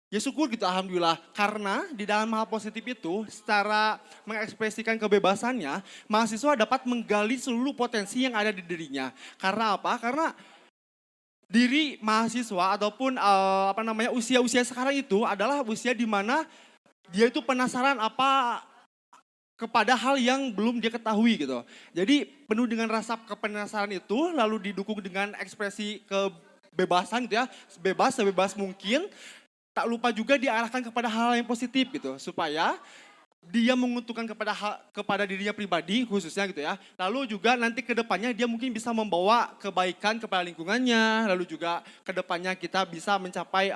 ya syukur gitu alhamdulillah. Karena di dalam hal positif itu secara mengekspresikan kebebasannya, mahasiswa dapat menggali seluruh potensi yang ada di dirinya. Karena apa? Karena diri mahasiswa ataupun usia-usia sekarang itu adalah usia di mana dia itu penasaran kepada hal yang belum dia ketahui gitu. Jadi penuh dengan rasa kepenasaran itu lalu didukung dengan ekspresi kebebasan gitu ya, sebebas mungkin. Tak lupa juga diarahkan kepada hal yang positif gitu supaya dia menguntungkan kepada dirinya pribadi khususnya gitu ya. Lalu juga nanti ke depannya dia mungkin bisa membawa kebaikan kepada lingkungannya. Lalu juga ke depannya kita bisa mencapai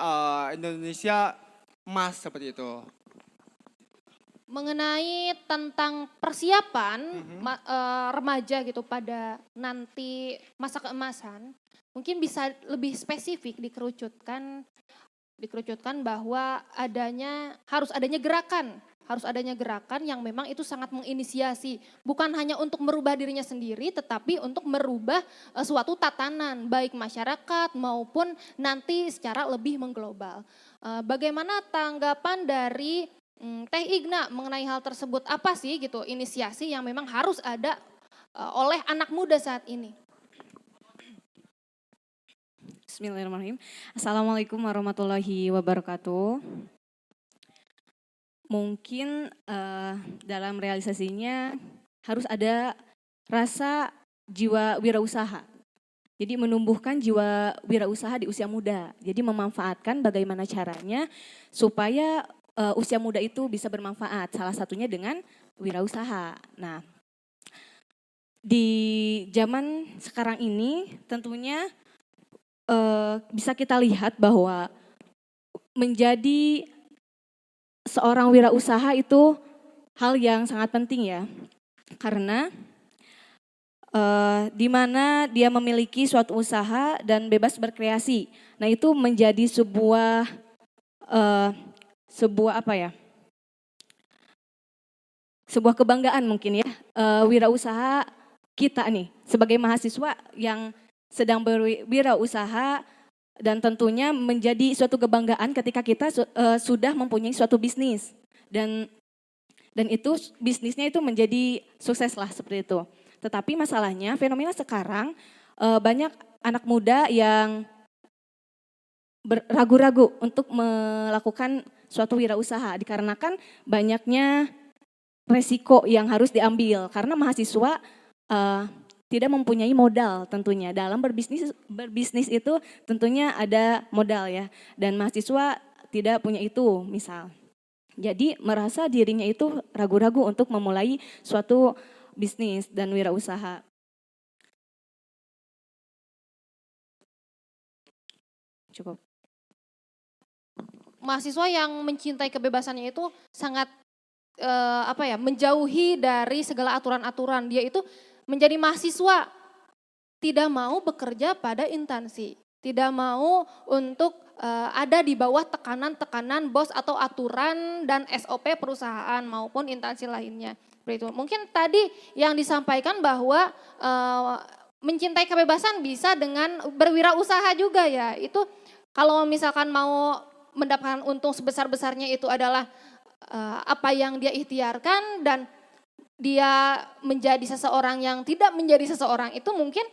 Indonesia emas seperti itu. Mengenai tentang persiapan remaja gitu pada nanti masa keemasan, mungkin bisa lebih spesifik dikerucutkan bahwa harus adanya gerakan yang memang itu sangat menginisiasi, bukan hanya untuk merubah dirinya sendiri tetapi untuk merubah suatu tatanan baik masyarakat maupun nanti secara lebih mengglobal. Bagaimana tanggapan dari Teh Igna mengenai hal tersebut? Apa sih gitu inisiasi yang memang harus ada oleh anak muda saat ini? Bismillahirrahmanirrahim. Assalamualaikum warahmatullahi wabarakatuh. Mungkin dalam realisasinya harus ada rasa jiwa wirausaha. Jadi menumbuhkan jiwa wirausaha di usia muda. Jadi memanfaatkan bagaimana caranya supaya usia muda itu bisa bermanfaat. Salah satunya dengan wirausaha. Nah, di zaman sekarang ini tentunya bisa kita lihat bahwa menjadi seorang wirausaha itu hal yang sangat penting ya. Karena di mana dia memiliki suatu usaha dan bebas berkreasi. Nah itu menjadi sebuah apa ya? Sebuah kebanggaan mungkin ya, wirausaha kita nih sebagai mahasiswa yang sedang berwirausaha, dan tentunya menjadi suatu kebanggaan ketika kita sudah mempunyai suatu bisnis dan itu bisnisnya itu menjadi sukses lah seperti itu. Tetapi masalahnya fenomena sekarang banyak anak muda yang ragu-ragu untuk melakukan suatu wirausaha dikarenakan banyaknya resiko yang harus diambil karena mahasiswa tidak mempunyai modal tentunya. Dalam berbisnis itu tentunya ada modal ya, dan mahasiswa tidak punya itu misal. Jadi merasa dirinya itu ragu-ragu untuk memulai suatu bisnis dan wirausaha. Cukup. Mahasiswa yang mencintai kebebasannya itu sangat menjauhi dari segala aturan-aturan. Dia itu menjadi mahasiswa tidak mau bekerja pada instansi, tidak mau untuk ada di bawah tekanan-tekanan bos atau aturan dan SOP perusahaan maupun instansi lainnya. Seperti itu. Mungkin tadi yang disampaikan bahwa mencintai kebebasan bisa dengan berwirausaha juga ya. Itu kalau misalkan mau mendapatkan untung sebesar-besarnya itu adalah apa yang dia ikhtiarkan dan dia menjadi seseorang yang tidak menjadi seseorang itu mungkin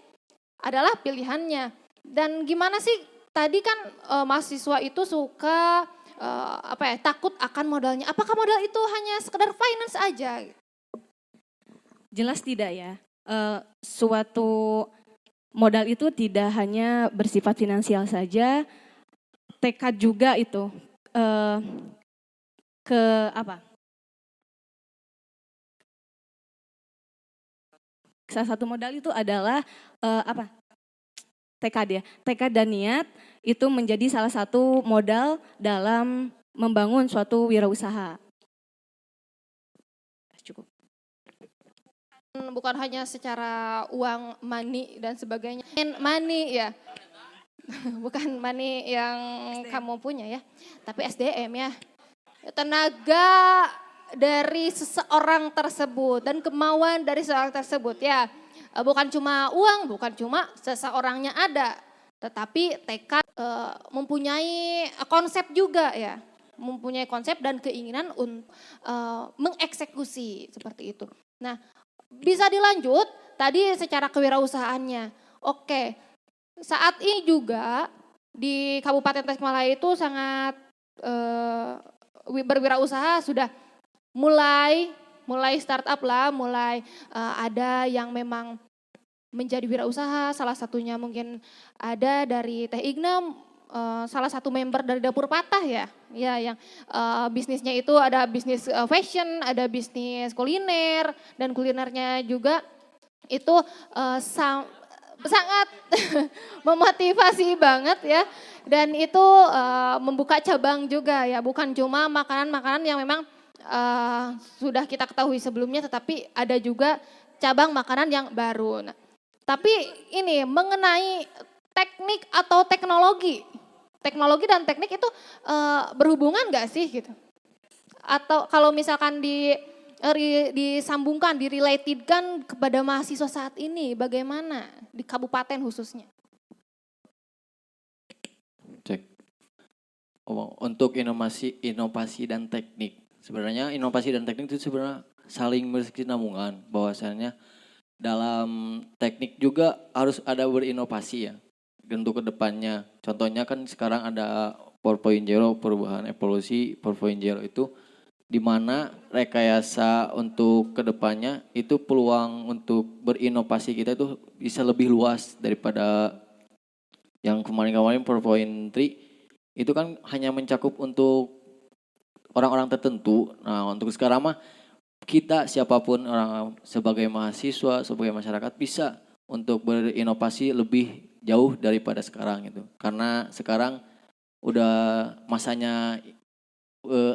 adalah pilihannya. Dan gimana sih tadi kan mahasiswa itu suka takut akan modalnya. Apakah modal itu hanya sekedar finance aja? Jelas tidak ya. Suatu modal itu tidak hanya bersifat finansial saja, tekad juga itu salah satu modal itu adalah tekad ya. Tekad dan niat itu menjadi salah satu modal dalam membangun suatu wirausaha. Cukup. Bukan hanya secara uang, money dan sebagainya. Money ya. Bukan money yang SDM. Kamu punya ya, tapi SDM ya. Tenaga dari seseorang tersebut dan kemauan dari seseorang tersebut ya. Bukan cuma uang, bukan cuma seseorangnya ada, tetapi tekad mempunyai konsep juga ya. Mempunyai konsep dan keinginan untuk mengeksekusi seperti itu. Nah, bisa dilanjut tadi secara kewirausahaannya. Oke, saat ini juga di Kabupaten Tasikmalaya itu sangat berwirausaha sudah mulai startup lah, mulai ada yang memang menjadi wirausaha. Salah satunya mungkin ada dari Teh Igna, salah satu member dari Dapur Patah ya yang bisnisnya itu ada bisnis fashion, ada bisnis kuliner, dan kulinernya juga itu sangat memotivasi banget ya, dan itu membuka cabang juga ya, bukan cuma makanan-makanan yang memang sudah kita ketahui sebelumnya, tetapi ada juga cabang makanan yang baru. Nah, tapi ini mengenai teknik atau teknologi dan teknik itu berhubungan gak sih gitu? Atau kalau misalkan disambungkan, direlatedkan kepada mahasiswa saat ini, bagaimana di kabupaten khususnya? Cek. Untuk inovasi dan teknik, sebenarnya inovasi dan teknik itu sebenarnya saling berkesinambungan, bahwasannya dalam teknik juga harus ada berinovasi ya untuk kedepannya. Contohnya kan sekarang ada 4.0, perubahan evolusi 4.0 itu di mana rekayasa untuk kedepannya itu peluang untuk berinovasi kita itu bisa lebih luas daripada yang kemarin-kemarin 4.3 itu kan hanya mencakup untuk orang-orang tertentu. Nah untuk sekarang mah kita siapapun orang sebagai mahasiswa, sebagai masyarakat bisa untuk berinovasi lebih jauh daripada sekarang gitu. Karena sekarang udah masanya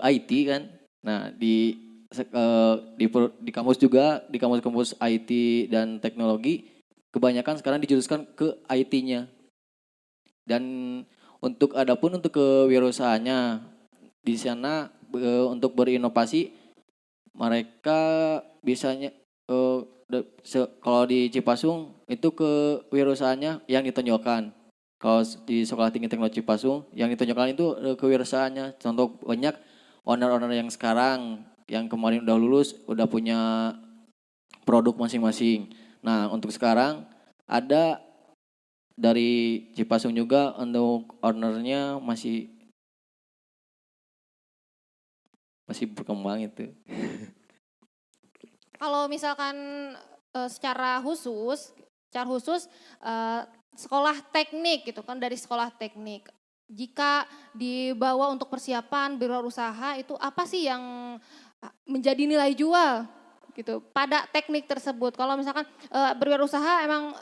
IT kan. Nah di di kampus juga, di kampus-kampus IT dan teknologi, kebanyakan sekarang dijurusan ke IT-nya. Dan untuk kewirausahaannya di sana untuk berinovasi mereka bisanya kalau di Cipasung itu kewirausahaannya yang ditonjolkan. Kalau di Sekolah Tinggi Teknologi Cipasung yang ditonjolkan itu kewirausahaannya. Contoh banyak owner-owner yang sekarang yang kemarin udah lulus udah punya produk masing-masing. Nah, untuk sekarang ada dari Cipasung juga untuk ownernya masih berkembang itu. Kalau misalkan secara khusus sekolah teknik gitu kan, dari sekolah teknik, jika dibawa untuk persiapan berwirausaha itu apa sih yang menjadi nilai jual gitu pada teknik tersebut? Kalau misalkan berwirausaha emang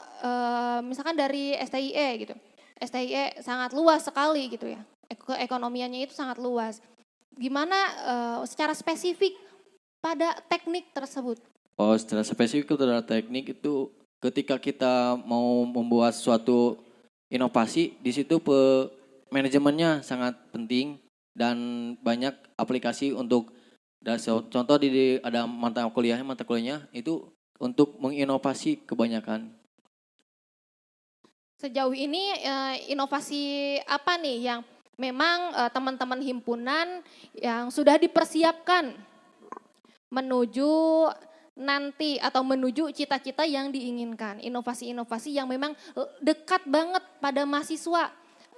misalkan dari STIE gitu, STIE sangat luas sekali gitu ya, keekonomiannya itu sangat luas. Gimana secara spesifik pada teknik tersebut? Oh, secara spesifik terhadap teknik itu ketika kita mau membuat suatu inovasi, di situ manajemennya sangat penting dan banyak aplikasi untuk contoh ada mata kuliahnya itu untuk menginovasi kebanyakan. Sejauh ini inovasi apa nih yang memang teman-teman himpunan yang sudah dipersiapkan menuju nanti atau menuju cita-cita yang diinginkan. Inovasi-inovasi yang memang dekat banget pada mahasiswa.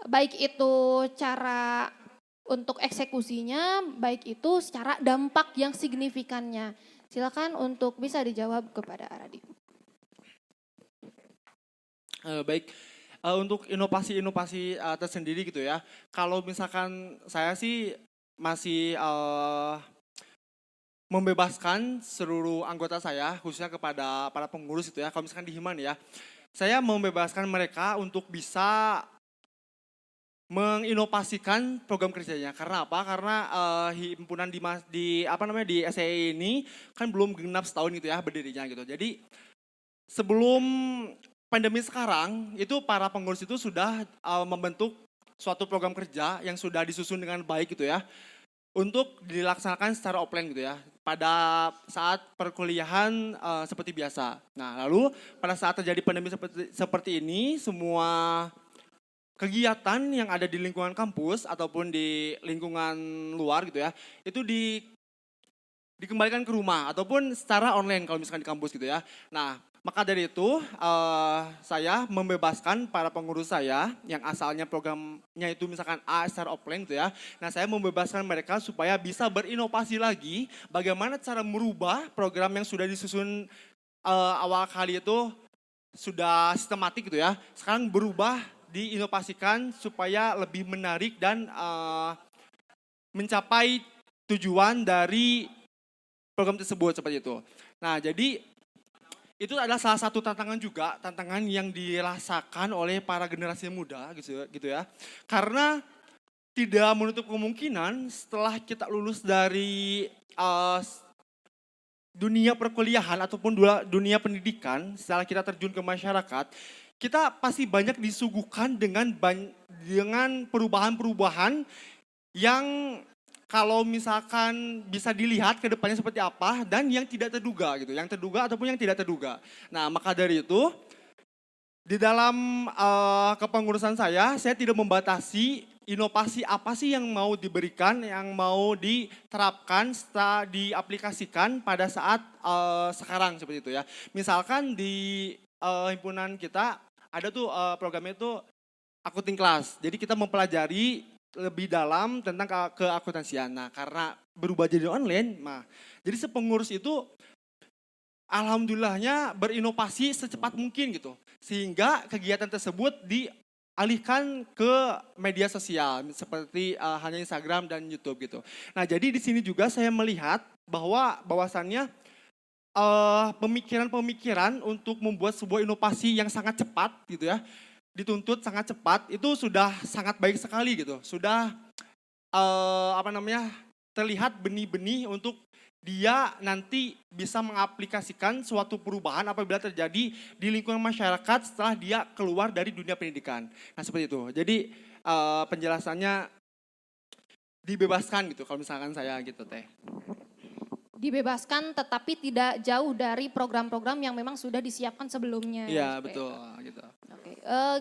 Baik itu cara untuk eksekusinya, baik itu secara dampak yang signifikannya. Silakan untuk bisa dijawab kepada Aradi. Baik, untuk inovasi-inovasi tersendiri gitu ya. Kalau misalkan saya sih masih membebaskan seluruh anggota saya, khususnya kepada para pengurus itu ya. Kalau misalkan di Himan ya, saya membebaskan mereka untuk bisa menginovasikan program kerjanya. Karena apa? Karena himpunan di SEI ini kan belum genap setahun gitu ya berdirinya gitu. Jadi sebelum pandemi sekarang itu para pengurus itu sudah membentuk suatu program kerja yang sudah disusun dengan baik gitu ya untuk dilaksanakan secara offline gitu ya pada saat perkuliahan seperti biasa. Nah, lalu pada saat terjadi pandemi seperti ini, semua kegiatan yang ada di lingkungan kampus ataupun di lingkungan luar gitu ya, itu dikembalikan ke rumah ataupun secara online kalau misalkan di kampus gitu ya. Nah, maka dari itu saya membebaskan para pengurus saya yang asalnya programnya itu misalkan A secara offline gitu ya. Nah, saya membebaskan mereka supaya bisa berinovasi lagi bagaimana cara merubah program yang sudah disusun awal kali itu sudah sistematik gitu ya. Sekarang berubah, diinovasikan supaya lebih menarik dan mencapai tujuan dari program tersebut seperti itu. Nah, jadi itu adalah salah satu tantangan juga, tantangan yang dirasakan oleh para generasi muda gitu ya. Karena tidak menutup kemungkinan setelah kita lulus dari dunia perkuliahan ataupun dunia pendidikan, setelah kita terjun ke masyarakat, kita pasti banyak disuguhkan dengan perubahan-perubahan yang kalau misalkan bisa dilihat ke depannya seperti apa dan yang tidak terduga gitu, yang terduga ataupun yang tidak terduga. Nah, maka dari itu di dalam kepengurusan saya tidak membatasi inovasi apa sih yang mau diberikan, yang mau diterapkan, setelah diaplikasikan pada saat sekarang seperti itu ya. Misalkan di himpunan kita ada tuh programnya itu Accounting Class. Jadi kita mempelajari lebih dalam tentang keakuntansian. Nah, karena berubah jadi online, jadi sepengurus itu alhamdulillahnya berinovasi secepat mungkin gitu. Sehingga kegiatan tersebut dialihkan ke media sosial seperti hanya Instagram dan YouTube gitu. Nah, jadi di sini juga saya melihat bahwasannya pemikiran-pemikiran untuk membuat sebuah inovasi yang sangat cepat gitu ya, dituntut sangat cepat, itu sudah sangat baik sekali gitu. Sudah terlihat benih-benih untuk dia nanti bisa mengaplikasikan suatu perubahan apabila terjadi di lingkungan masyarakat setelah dia keluar dari dunia pendidikan. Nah seperti itu. Jadi penjelasannya dibebaskan gitu kalau misalkan saya gitu teh. Dibebaskan tetapi tidak jauh dari program-program yang memang sudah disiapkan sebelumnya. Iya Seperti betul itu. gitu. Oke,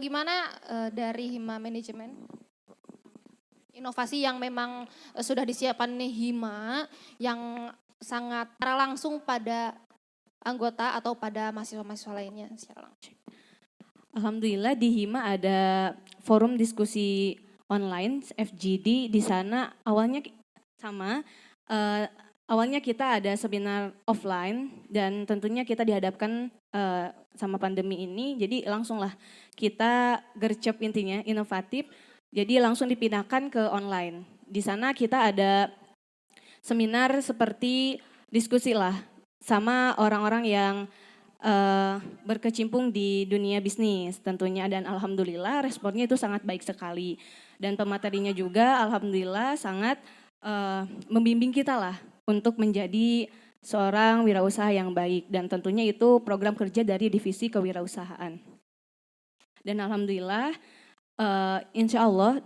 gimana dari Hima Manajemen? Inovasi yang memang sudah disiapkan nih Hima yang sangat secara langsung pada anggota atau pada mahasiswa-mahasiswa lainnya secara langsung. Alhamdulillah di Hima ada forum diskusi online FGD. Di sana awalnya sama, awalnya kita ada seminar offline dan tentunya kita dihadapkan sama pandemi ini. Jadi langsunglah kita gercep intinya inovatif. Jadi langsung dipindahkan ke online. Di sana kita ada seminar seperti diskusi lah sama orang-orang yang berkecimpung di dunia bisnis tentunya, dan alhamdulillah responnya itu sangat baik sekali. Dan pematerinya juga alhamdulillah sangat membimbing kita lah untuk menjadi seorang wirausaha yang baik, dan tentunya itu program kerja dari divisi kewirausahaan. Dan alhamdulillah insya Allah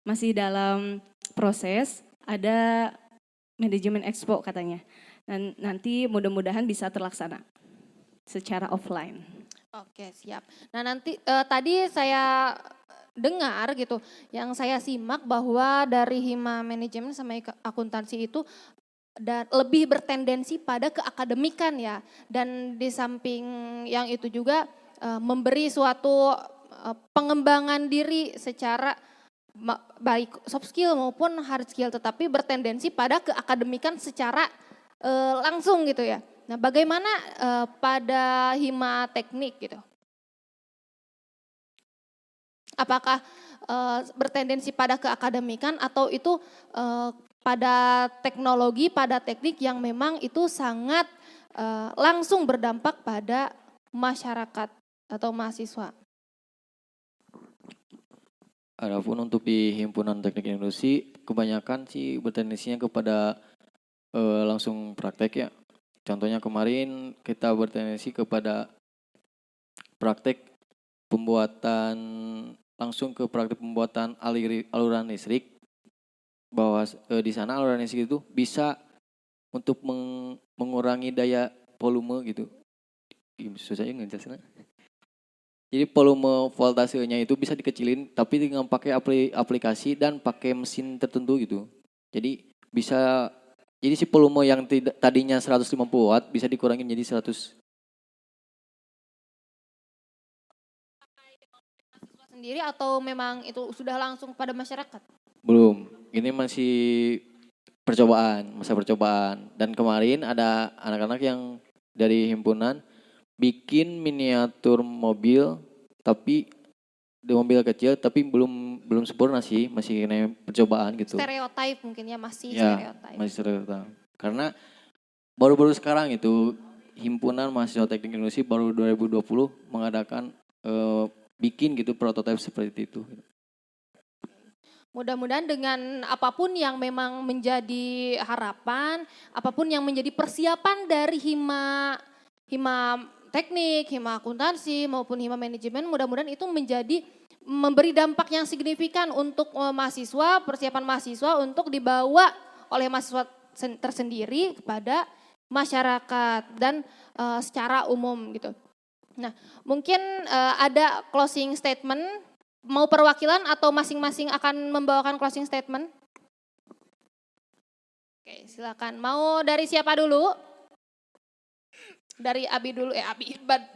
masih dalam proses ada manajemen expo katanya. Dan nanti mudah-mudahan bisa terlaksana secara offline. Oke, siap. Nah, nanti tadi saya dengar gitu, yang saya simak bahwa dari Hima Manajemen sama akuntansi itu lebih bertendensi pada keakademikan ya. Dan di samping yang itu juga memberi suatu pengembangan diri secara baik soft skill maupun hard skill, tetapi bertendensi pada keakademikan secara langsung gitu ya. Nah, bagaimana pada Hima Teknik gitu? Apakah bertendensi pada keakademikan atau itu pada teknologi, pada teknik yang memang itu sangat langsung berdampak pada masyarakat atau mahasiswa? Adapun untuk di Himpunan Teknik Industri, kebanyakan sih bertendensinya kepada langsung praktek ya. Contohnya kemarin kita bertendensi kepada praktek pembuatan, langsung ke praktek pembuatan aluran listrik. Bahwa di sana aluran listrik itu bisa untuk mengurangi daya volume gitu. Susah ya ngejelasinnya. Jadi volume voltasenya itu bisa dikecilin tapi dengan pakai aplikasi dan pakai mesin tertentu gitu. Jadi bisa, jadi si volume yang tadinya 150 watt bisa dikurangin jadi 100. Sendiri atau memang itu sudah langsung pada masyarakat? Belum, ini masih masa percobaan. Dan kemarin ada anak-anak yang dari himpunan bikin miniatur mobil, tapi di mobil kecil tapi belum sempurna sih, masih kena percobaan gitu. Stereotype mungkin ya, masih Ya, stereotype. masih stereotype. Karena baru-baru sekarang itu Himpunan Mahasiswa Teknik Indonesia baru 2020 mengadakan bikin gitu prototipe seperti itu. Mudah-mudahan dengan apapun yang memang menjadi harapan, apapun yang menjadi persiapan dari Hima Teknik, Hima Akuntansi maupun Hima Manajemen, mudah-mudahan itu memberi dampak yang signifikan untuk mahasiswa, persiapan mahasiswa untuk dibawa oleh mahasiswa tersendiri kepada masyarakat dan secara umum gitu. Nah, mungkin ada closing statement, mau perwakilan atau masing-masing akan membawakan closing statement? Oke, silakan. Mau dari siapa dulu? Dari Abi dulu,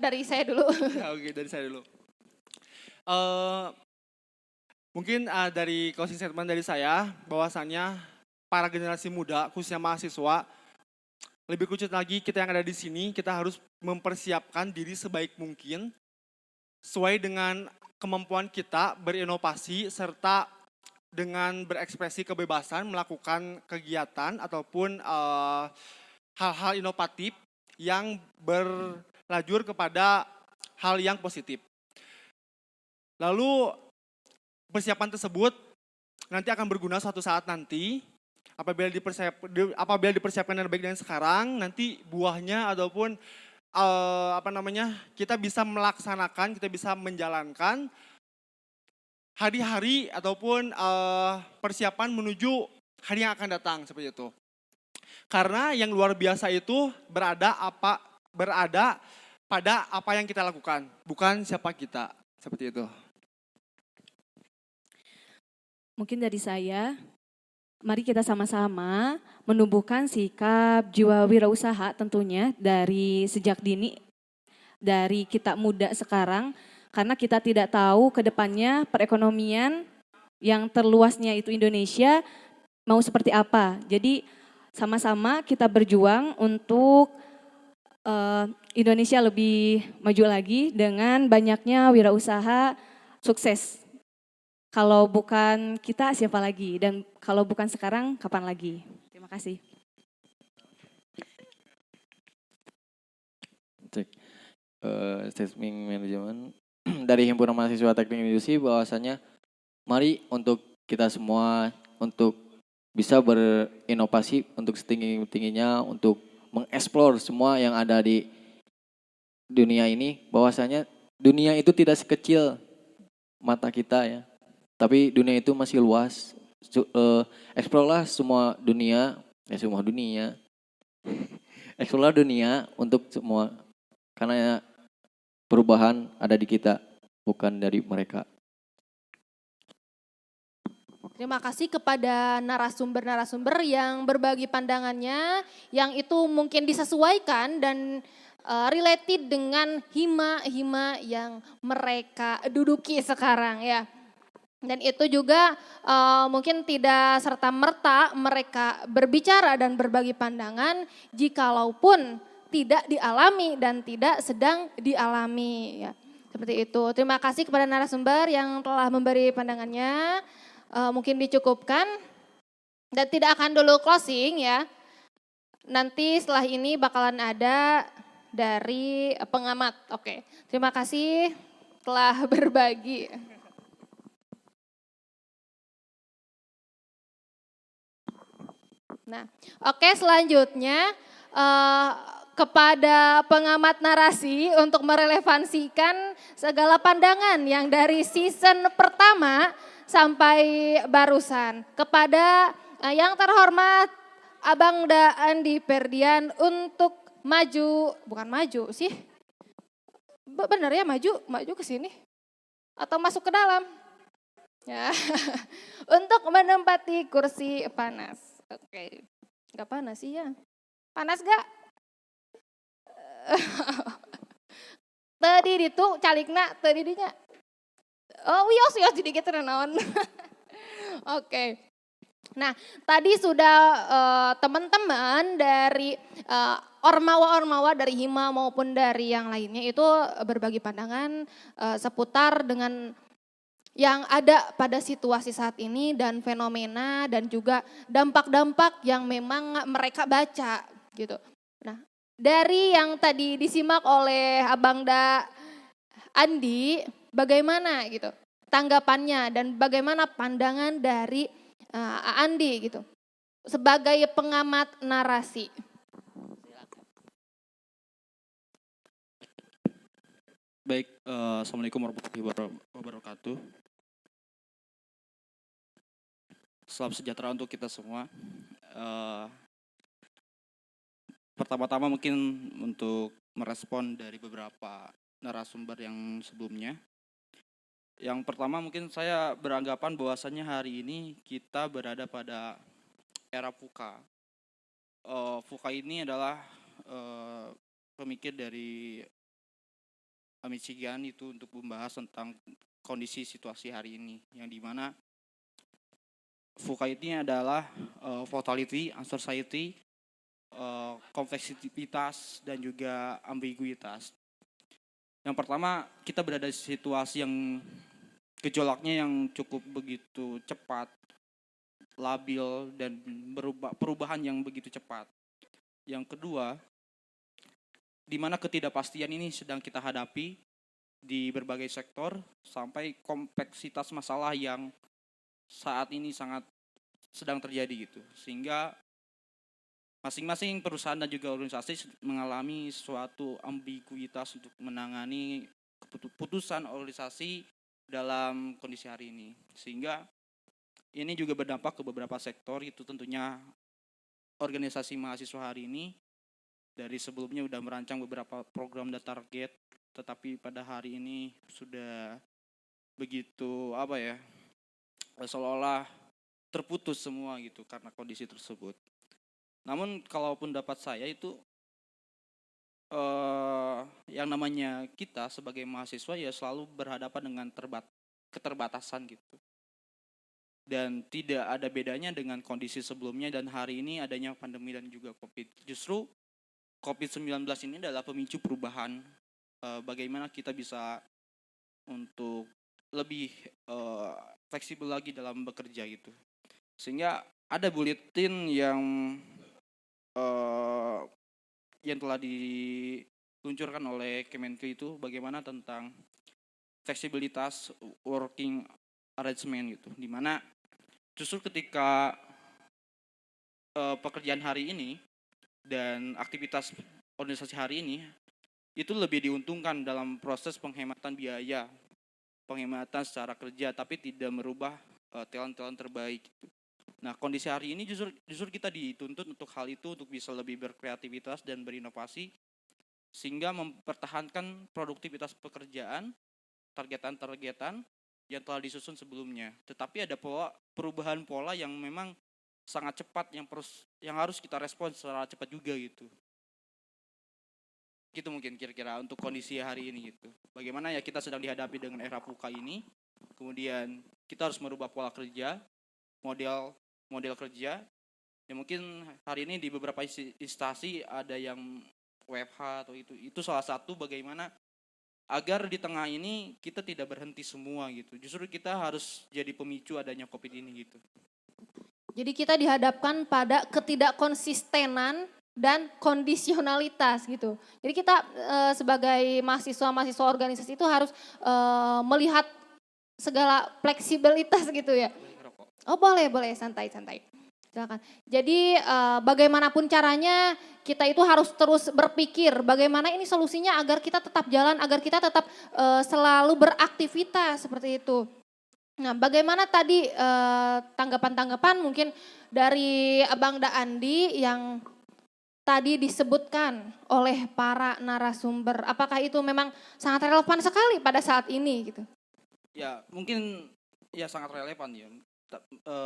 dari saya dulu. Oke, dari saya dulu. Mungkin dari closing statement dari saya, bahwasannya para generasi muda, khususnya mahasiswa, lebih khusus lagi kita yang ada di sini, kita harus mempersiapkan diri sebaik mungkin, sesuai dengan kemampuan kita berinovasi, serta dengan berekspresi kebebasan, melakukan kegiatan ataupun hal-hal inovatif yang berlajur kepada hal yang positif. Lalu persiapan tersebut nanti akan berguna suatu saat nanti apabila dipersiapkan dengan baik dan sekarang, nanti buahnya ataupun kita bisa melaksanakan, kita bisa menjalankan hari-hari ataupun persiapan menuju hari yang akan datang seperti itu. Karena yang luar biasa itu berada pada apa yang kita lakukan, bukan siapa kita, seperti itu. Mungkin dari saya, mari kita sama-sama menumbuhkan sikap jiwa wirausaha tentunya dari sejak dini, dari kita muda sekarang, karena kita tidak tahu ke depannya perekonomian yang terluasnya itu Indonesia mau seperti apa. Jadi sama-sama kita berjuang untuk Indonesia lebih maju lagi dengan banyaknya wirausaha sukses. Kalau bukan kita siapa lagi, dan kalau bukan sekarang kapan lagi. Terima kasih. Cek statement manajemen dari Himpunan Mahasiswa Teknik Industri bahwasanya mari untuk kita semua untuk bisa berinovasi untuk setinggi-tingginya untuk mengeksplor semua yang ada di dunia ini, bahwasanya dunia itu tidak sekecil mata kita ya. Tapi dunia itu masih luas. Eksplorlah semua dunia, semua dunia. Eksplorlah dunia untuk semua, karena perubahan ada di kita, bukan dari mereka. Terima kasih kepada narasumber-narasumber yang berbagi pandangannya, yang itu mungkin disesuaikan dan related dengan hima-hima yang mereka duduki sekarang ya. Dan itu juga mungkin tidak serta-merta mereka berbicara dan berbagi pandangan jikalaupun tidak dialami dan tidak sedang dialami ya. Seperti itu. Terima kasih kepada narasumber yang telah memberi pandangannya. Mungkin dicukupkan dan tidak akan dulu closing ya. Nanti setelah ini bakalan ada dari pengamat. Oke. Terima kasih telah berbagi. Nah, oke, selanjutnya kepada pengamat narasi untuk merelevansikan segala pandangan yang dari season pertama sampai barusan. Kepada yang terhormat Abang Da Andi Ferdian untuk bukan maju sih. Benar ya maju ke sini atau masuk ke dalam. Ya. Untuk menempati kursi panas. Oke, gak panas sih ya. Panas gak? Tadi itu calikna, tadi dinya. Oh wios jadi gitu naon. Oke. Nah tadi sudah teman-teman dari ormawa-ormawa dari Hima maupun dari yang lainnya itu berbagi pandangan seputar dengan yang ada pada situasi saat ini dan fenomena dan juga dampak-dampak yang memang mereka baca gitu. Nah, dari yang tadi disimak oleh Abang Da Andi, bagaimana gitu tanggapannya dan bagaimana pandangan dari Andi gitu sebagai pengamat narasi. Baik, Assalamualaikum warahmatullahi wabarakatuh. Salam sejahtera untuk kita semua. Pertama-tama mungkin untuk merespon dari beberapa narasumber yang sebelumnya. Yang pertama mungkin saya beranggapan bahwasannya hari ini kita berada pada era VUCA. VUCA ini adalah pemikir dari Michigan itu untuk membahas tentang kondisi situasi hari ini, yang dimana VUCA ini adalah volatility, uncertainty, kompleksitas dan juga ambiguitas. Yang pertama, kita berada di situasi yang gejolaknya yang cukup begitu cepat, labil dan perubahan yang begitu cepat. Yang kedua, di mana ketidakpastian ini sedang kita hadapi di berbagai sektor sampai kompleksitas masalah yang saat ini sangat sedang terjadi gitu. Sehingga masing-masing perusahaan dan juga organisasi mengalami suatu ambiguitas untuk menangani keputusan organisasi dalam kondisi hari ini. Sehingga ini juga berdampak ke beberapa sektor, itu tentunya organisasi mahasiswa hari ini dari sebelumnya sudah merancang beberapa program dan target, tetapi pada hari ini sudah begitu seolah-olah terputus semua gitu karena kondisi tersebut. Namun kalaupun dapat saya itu yang namanya kita sebagai mahasiswa ya selalu berhadapan dengan keterbatasan gitu. Dan tidak ada bedanya dengan kondisi sebelumnya dan hari ini adanya pandemi dan juga COVID. Justru COVID-19 ini adalah pemicu perubahan bagaimana kita bisa untuk lebih fleksibel lagi dalam bekerja gitu. Sehingga ada buletin yang telah diluncurkan oleh Kemenkeu itu bagaimana tentang fleksibilitas working arrangement gitu, di mana justru ketika pekerjaan hari ini dan aktivitas organisasi hari ini itu lebih diuntungkan dalam proses penghematan biaya, penghematan secara kerja, tapi tidak merubah talent-talent terbaik. Nah, kondisi hari ini justru kita dituntut untuk hal itu, untuk bisa lebih berkreativitas dan berinovasi, sehingga mempertahankan produktivitas pekerjaan, targetan-targetan yang telah disusun sebelumnya. Tetapi ada perubahan pola yang memang sangat cepat, yang harus kita respon secara cepat juga gitu. Gitu mungkin kira-kira untuk kondisi hari ini gitu. Bagaimana ya kita sedang dihadapi dengan era VUCA ini, kemudian kita harus merubah pola kerja, model kerja. Ya mungkin hari ini di beberapa instansi ada yang WFH atau itu salah satu bagaimana agar di tengah ini kita tidak berhenti semua gitu. Justru kita harus jadi pemicu adanya COVID ini gitu. Jadi kita dihadapkan pada ketidakkonsistenan dan kondisionalitas gitu. Jadi kita sebagai mahasiswa organisasi itu harus melihat segala fleksibilitas gitu ya. Oh boleh, santai. Silakan. Jadi bagaimanapun caranya kita itu harus terus berpikir bagaimana ini solusinya agar kita tetap jalan, agar kita tetap selalu beraktivitas seperti itu. Nah, bagaimana tadi tanggapan-tanggapan mungkin dari Abang Daandi yang tadi disebutkan oleh para narasumber. Apakah itu memang sangat relevan sekali pada saat ini gitu? Ya, mungkin ya sangat relevan ya.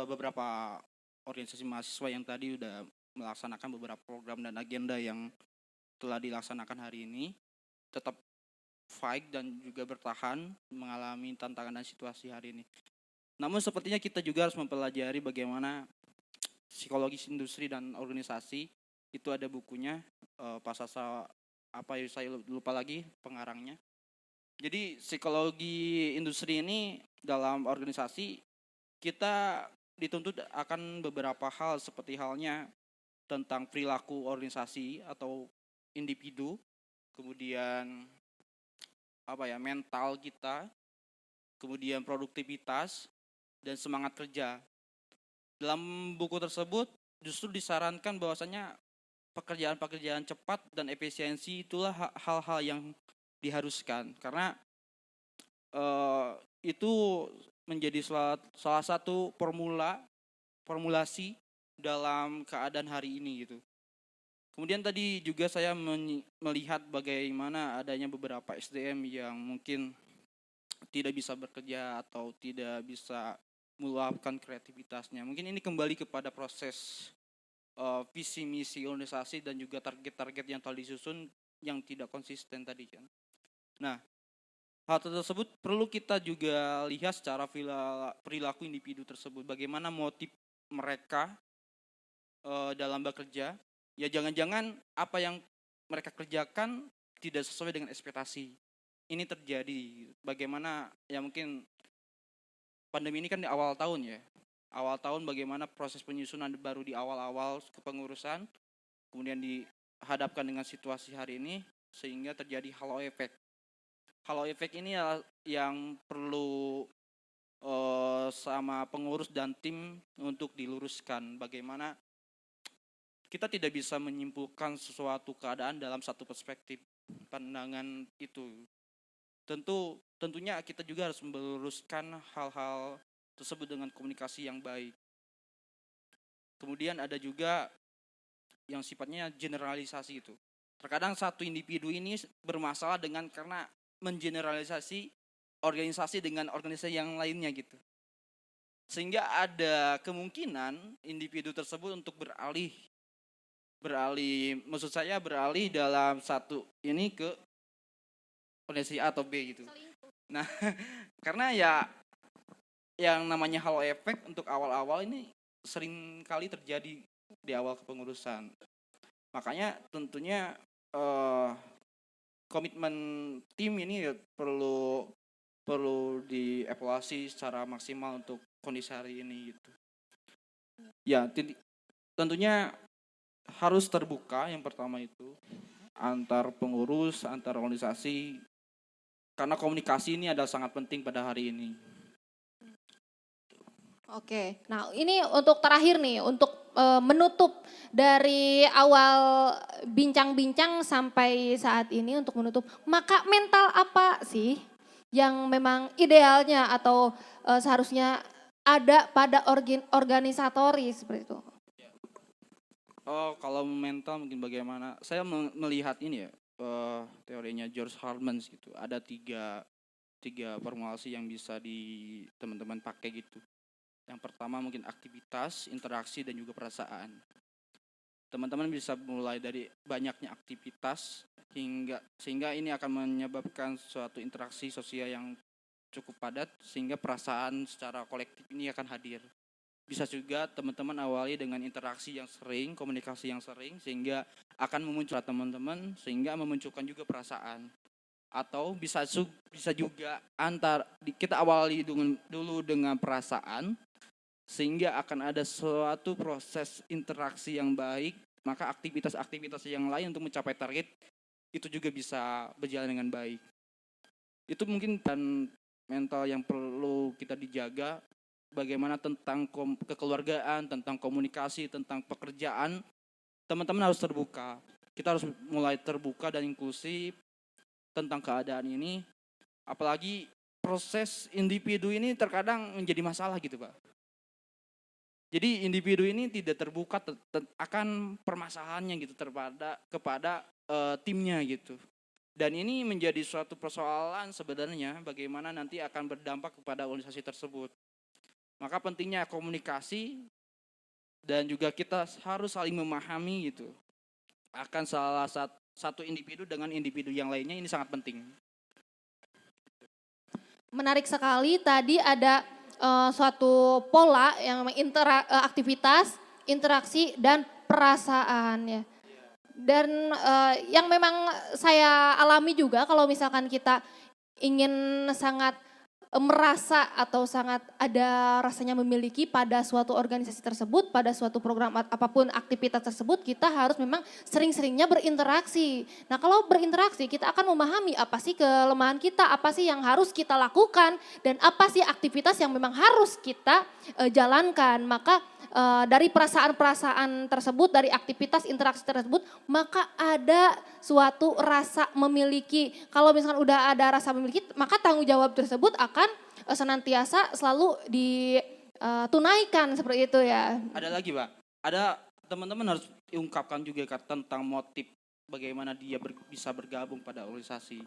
Beberapa organisasi mahasiswa yang tadi udah melaksanakan beberapa program dan agenda yang telah dilaksanakan hari ini tetap fight dan juga bertahan mengalami tantangan dan situasi hari ini. Namun sepertinya kita juga harus mempelajari bagaimana psikologis industri dan organisasi. Itu ada bukunya, Pasasa apa ya saya lupa lagi pengarangnya. Jadi psikologi industri ini dalam organisasi kita dituntut akan beberapa hal seperti halnya tentang perilaku organisasi atau individu, kemudian mental kita, kemudian produktivitas dan semangat kerja. Dalam buku tersebut justru disarankan bahwasanya pekerjaan-pekerjaan cepat dan efisiensi itulah hal-hal yang diharuskan karena itu menjadi salah satu formulasi dalam keadaan hari ini gitu. Kemudian tadi juga saya melihat bagaimana adanya beberapa SDM yang mungkin tidak bisa bekerja atau tidak bisa meluapkan kreativitasnya. Mungkin ini kembali kepada proses visi misi organisasi dan juga target-target yang telah disusun yang tidak konsisten tadi kan. Nah, hal tersebut perlu kita juga lihat secara perilaku individu tersebut. Bagaimana motif mereka dalam bekerja. Ya jangan-jangan apa yang mereka kerjakan tidak sesuai dengan ekspektasi. Ini terjadi. Bagaimana ya mungkin pandemi ini kan di awal tahun ya. Awal tahun bagaimana proses penyusunan baru di awal-awal kepengurusan. Kemudian dihadapkan dengan situasi hari ini sehingga terjadi halo effect. Halo effect ini yang perlu sama pengurus dan tim untuk diluruskan bagaimana kita tidak bisa menyimpulkan sesuatu keadaan dalam satu perspektif pandangan itu. Tentunya kita juga harus meluruskan hal-hal tersebut dengan komunikasi yang baik. Kemudian ada juga yang sifatnya generalisasi itu. Terkadang satu individu ini bermasalah karena mengeneralisasi organisasi dengan organisasi yang lainnya gitu. Sehingga ada kemungkinan individu tersebut untuk beralih maksud saya beralih dalam satu ini ke organisasi A atau B gitu. Nah, karena ya yang namanya halo efek untuk awal-awal ini sering kali terjadi di awal kepengurusan. Makanya tentunya komitmen tim ini perlu dievaluasi secara maksimal untuk kondisi hari ini gitu. Ya, tentunya harus terbuka yang pertama itu antar pengurus, antar organisasi, karena komunikasi ini adalah sangat penting pada hari ini. Oke, nah ini untuk terakhir nih, untuk menutup dari awal bincang-bincang sampai saat ini untuk menutup, maka mental apa sih yang memang idealnya atau seharusnya ada pada organisatori seperti itu? Oh, kalau mental mungkin bagaimana? Saya melihat ini ya, teorinya George Harman gitu. Ada tiga formulasi yang bisa teman-teman pakai gitu. Yang pertama mungkin aktivitas, interaksi, dan juga perasaan. Teman-teman bisa mulai dari banyaknya aktivitas sehingga ini akan menyebabkan suatu interaksi sosial yang cukup padat sehingga perasaan secara kolektif ini akan hadir. Bisa juga teman-teman awali dengan interaksi yang sering, komunikasi yang sering sehingga akan memunculkan teman-teman sehingga memunculkan juga perasaan. Atau bisa juga kita awali dulu dengan perasaan sehingga akan ada suatu proses interaksi yang baik, maka aktivitas-aktivitas yang lain untuk mencapai target itu juga bisa berjalan dengan baik. Itu mungkin dan mental yang perlu kita dijaga, bagaimana tentang kekeluargaan, tentang komunikasi, tentang pekerjaan, teman-teman harus terbuka. Kita harus mulai terbuka dan inklusif tentang keadaan ini, apalagi proses individu ini terkadang menjadi masalah gitu Pak. Jadi individu ini tidak terbuka akan permasalahannya gitu kepada timnya gitu. Dan ini menjadi suatu persoalan sebenarnya bagaimana nanti akan berdampak kepada organisasi tersebut. Maka pentingnya komunikasi dan juga kita harus saling memahami gitu. Akan salah satu individu dengan individu yang lainnya ini sangat penting. Menarik sekali tadi ada suatu pola yang aktivitas, interaksi, dan perasaan ya. Dan yang memang saya alami juga kalau misalkan kita ingin sangat merasa atau sangat ada rasanya memiliki pada suatu organisasi tersebut, pada suatu program apapun aktivitas tersebut, kita harus memang sering-seringnya berinteraksi. Nah kalau berinteraksi kita akan memahami apa sih kelemahan kita, apa sih yang harus kita lakukan, dan apa sih aktivitas yang memang harus kita jalankan. Maka dari perasaan-perasaan tersebut, dari aktivitas interaksi tersebut, maka ada suatu rasa memiliki. Kalau misalkan udah ada rasa memiliki, maka tanggung jawab tersebut akan senantiasa selalu ditunaikan seperti itu ya. Ada lagi Pak, ada teman-teman harus diungkapkan juga tentang motif bagaimana dia bisa bergabung pada organisasi.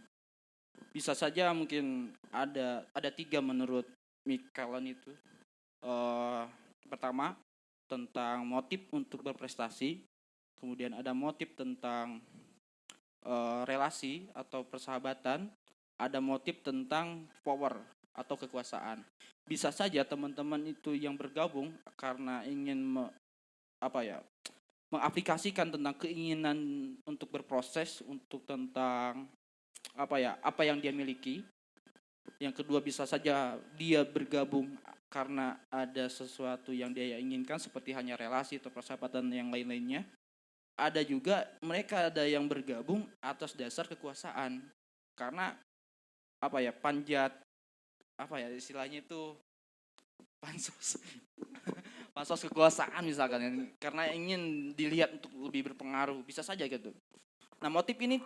Bisa saja mungkin ada 3 menurut Mikaelan itu. Pertama, tentang motif untuk berprestasi, kemudian ada motif tentang relasi atau persahabatan, ada motif tentang power atau kekuasaan. Bisa saja teman-teman itu yang bergabung karena ingin mengaplikasikan tentang keinginan untuk berproses, untuk tentang apa yang dia miliki. Yang kedua bisa saja dia bergabung karena ada sesuatu yang dia inginkan seperti hanya relasi atau persahabatan yang lain-lainnya. Ada juga mereka ada yang bergabung atas dasar kekuasaan. Karena panjat istilahnya itu pansos pansos kekuasaan misalkan ya, karena ingin dilihat untuk lebih berpengaruh, bisa saja gitu. Nah, motif ini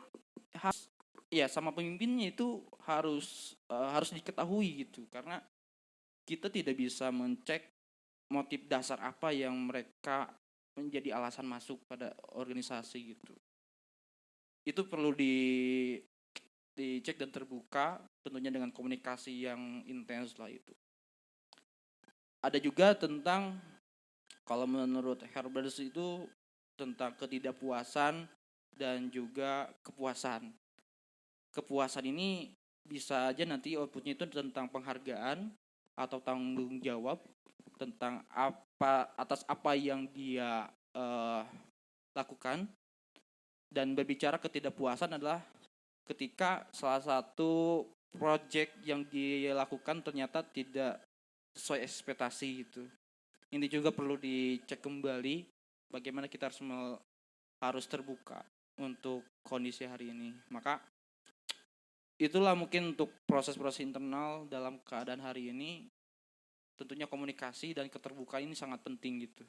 harus ya sama pemimpinnya itu harus diketahui gitu, karena kita tidak bisa mencek motif dasar apa yang mereka menjadi alasan masuk pada organisasi gitu. Itu perlu dicek dan terbuka, tentunya dengan komunikasi yang intens lah itu. Ada juga tentang, kalau menurut Herbers itu tentang ketidakpuasan dan juga kepuasan. Kepuasan ini bisa aja nanti outputnya itu tentang penghargaan atau tanggung jawab tentang atas apa yang dia lakukan. Dan berbicara ketidakpuasan adalah ketika salah satu project yang dia lakukan ternyata tidak sesuai ekspektasi gitu. Ini juga perlu dicek kembali bagaimana kita harus terbuka untuk kondisi hari ini. Maka itulah mungkin untuk proses-proses internal dalam keadaan hari ini. Tentunya komunikasi dan keterbukaan ini sangat penting gitu.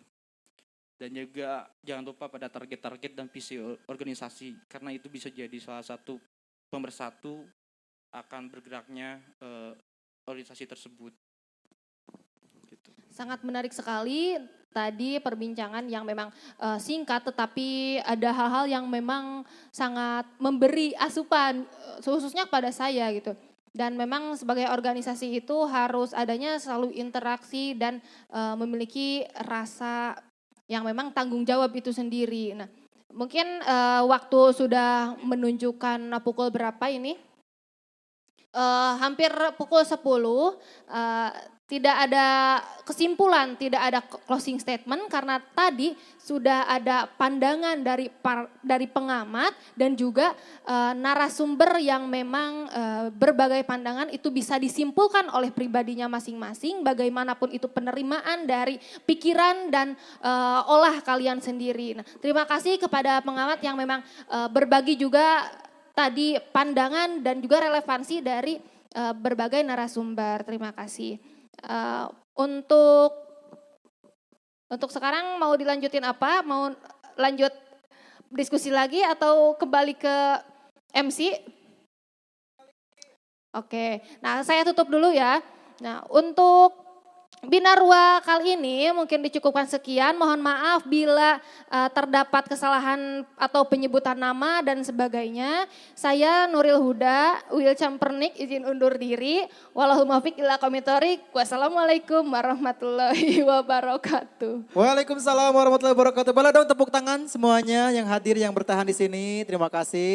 Dan juga jangan lupa pada target-target dan visi organisasi, karena itu bisa jadi salah satu pemersatu akan bergeraknya organisasi tersebut. Gitu. Sangat menarik sekali tadi perbincangan yang memang singkat, tetapi ada hal-hal yang memang sangat memberi asupan khususnya kepada saya gitu. Dan memang sebagai organisasi itu harus adanya selalu interaksi dan memiliki rasa yang memang tanggung jawab itu sendiri. Nah, mungkin waktu sudah menunjukkan pukul berapa ini? Hampir pukul 10. Tidak ada kesimpulan, tidak ada closing statement karena tadi sudah ada pandangan dari pengamat dan juga narasumber yang memang berbagai pandangan itu bisa disimpulkan oleh pribadinya masing-masing, bagaimanapun itu penerimaan dari pikiran dan olah kalian sendiri. Nah, terima kasih kepada pengamat yang memang berbagi juga tadi pandangan dan juga relevansi dari berbagai narasumber. Terima kasih. Untuk sekarang mau dilanjutin apa? Mau lanjut diskusi lagi atau kembali ke MC? Oke, nah saya tutup dulu ya. Nah, untuk Binarwa kali ini mungkin dicukupkan sekian. Mohon maaf bila terdapat kesalahan atau penyebutan nama dan sebagainya. Saya Nuril Huda, Wil Campernik izin undur diri. Wallahu muwaffiq ila aqwamit thoriq. Wassalamualaikum warahmatullahi wabarakatuh. Waalaikumsalam warahmatullahi wabarakatuh. Boleh dong tepuk tangan semuanya yang hadir yang bertahan di sini. Terima kasih.